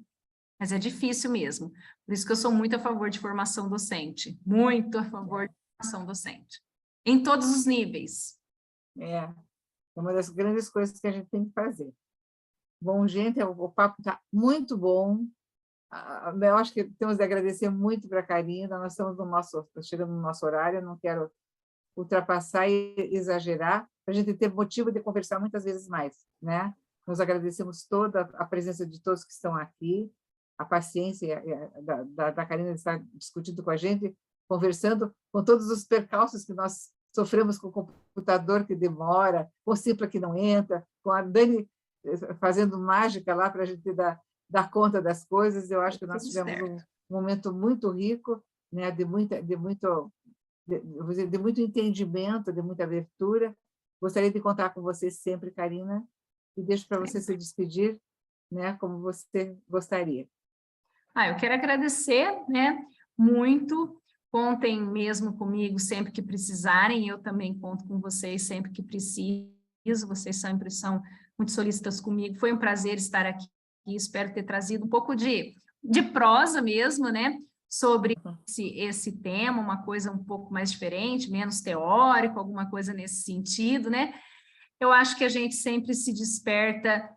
Mas é difícil mesmo. Por isso que eu sou muito a favor de formação docente. Muito a favor de formação docente. Em todos os níveis. É uma das grandes coisas que a gente tem que fazer. Bom, gente, o papo está muito bom. Eu acho que temos de agradecer muito para a Karina. Nós estamos chegando no nosso horário, não quero ultrapassar e exagerar, para a gente ter motivo de conversar muitas vezes mais, né? Nós agradecemos toda a presença de todos que estão aqui, a paciência da Karina de estar discutindo com a gente, conversando com todos os percalços que nós sofremos com o computador que demora, com o Simpla que não entra, com a Dani fazendo mágica lá para a gente dar conta das coisas. Eu acho que nós tivemos um momento muito rico, né, de muito entendimento, de muita abertura. Gostaria de contar com você sempre, Karina, e deixo para você se despedir, né, como você gostaria. Eu quero agradecer, né, muito. Contem mesmo comigo sempre que precisarem, eu também conto com vocês sempre que preciso. Vocês sempre são muito solícitas comigo. Foi um prazer estar aqui. Espero ter trazido um pouco de prosa mesmo, né? Sobre esse tema, uma coisa um pouco mais diferente, menos teórico, alguma coisa nesse sentido, né? Eu acho que a gente sempre se desperta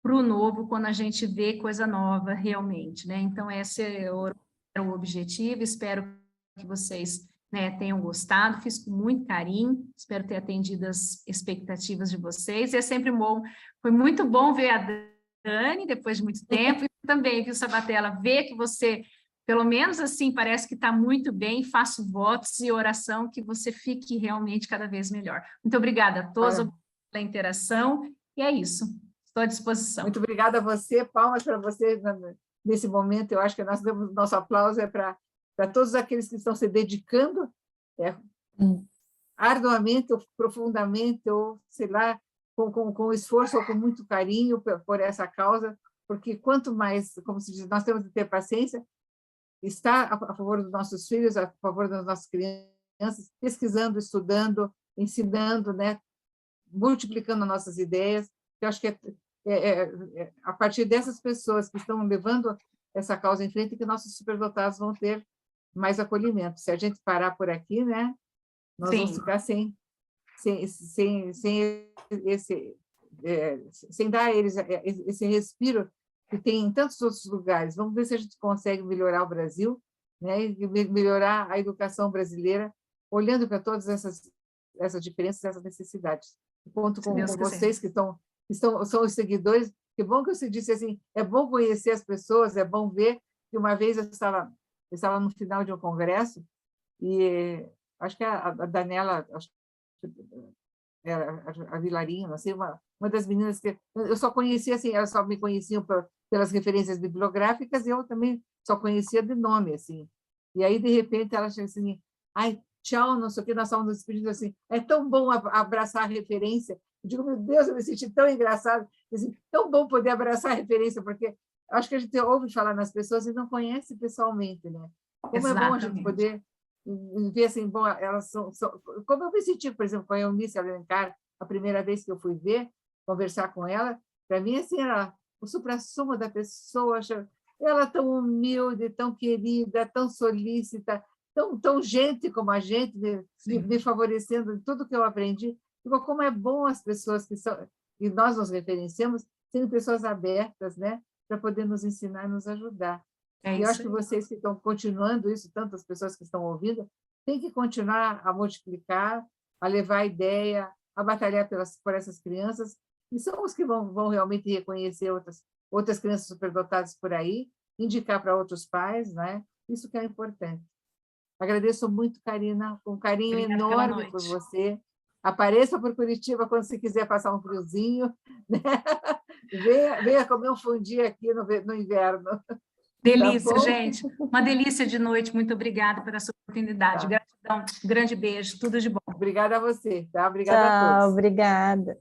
para o novo quando a gente vê coisa nova realmente, né? Então, esse é o objetivo. Espero que vocês, né, tenham gostado, fiz com muito carinho, espero ter atendido as expectativas de vocês. E é sempre bom, foi muito bom ver a Dani depois de muito tempo, e também, viu, Sabatella, ver que você, pelo menos assim, parece que está muito bem. Faço votos e oração que você fique realmente cada vez melhor. Muito obrigada a todos pela interação, e é isso, estou à disposição. Muito obrigada a você, palmas para você nesse momento. Eu acho que nós damos nosso aplauso para todos aqueles que estão se dedicando arduamente ou profundamente, ou sei lá, com esforço ou com muito carinho por essa causa, porque quanto mais, como se diz, nós temos de ter paciência, estar a favor dos nossos filhos, a favor das nossas crianças, pesquisando, estudando, ensinando, né, multiplicando nossas ideias. Eu acho que a partir dessas pessoas que estão levando essa causa em frente que nossos superdotados vão ter mais acolhimento. Se a gente parar por aqui, né, nós vamos ficar sem dar a eles esse respiro que tem em tantos outros lugares. Vamos ver se a gente consegue melhorar o Brasil, né, e melhorar a educação brasileira, olhando para todas essas diferenças, essas necessidades. Conto com vocês que são os seguidores. Que bom que você disse assim, é bom conhecer as pessoas, é bom ver. Que uma vez eu estava no final de um congresso e acho que a Daniela, a Vilarinho, não sei, uma das meninas que eu só conhecia assim, elas só me conheciam pelas referências bibliográficas, e eu também só conhecia de nome, assim. E aí, de repente, ela chega assim, ai, tchau, não sei o que, nós estávamos nos despedindo assim, é tão bom abraçar a referência. Eu digo, meu Deus, eu me senti tão engraçado, assim, tão bom poder abraçar a referência, porque acho que a gente ouve falar nas pessoas e não conhece pessoalmente, né? Como Exatamente. É bom a gente poder ver assim, bom, elas são como eu me senti, por exemplo, com a Eunice Alencar, a primeira vez que eu fui conversar com ela, para mim, assim, era o suprassumo da pessoa, ela tão humilde, tão querida, tão solícita, tão gente como a gente, me favorecendo em tudo que eu aprendi. Como é bom as pessoas que nós nos referenciamos, serem pessoas abertas, né, para poder nos ensinar e nos ajudar. E eu acho que vocês que estão continuando isso, tantas pessoas que estão ouvindo, têm que continuar a multiplicar, a levar a ideia, a batalhar por essas crianças, e são os que vão realmente reconhecer outras crianças superdotadas por aí, indicar para outros pais, né? Isso que é importante. Agradeço muito, Karina, com um carinho enorme por você. Apareça por Curitiba quando você quiser passar um friozinho, né? Venha comer um fundi aqui no inverno. Delícia, Tá, gente. Uma delícia de noite. Muito obrigada pela sua oportunidade. Tá. Gratidão. Grande beijo. Tudo de bom. Obrigada a você, tá? Obrigada a todos. Tchau, obrigada.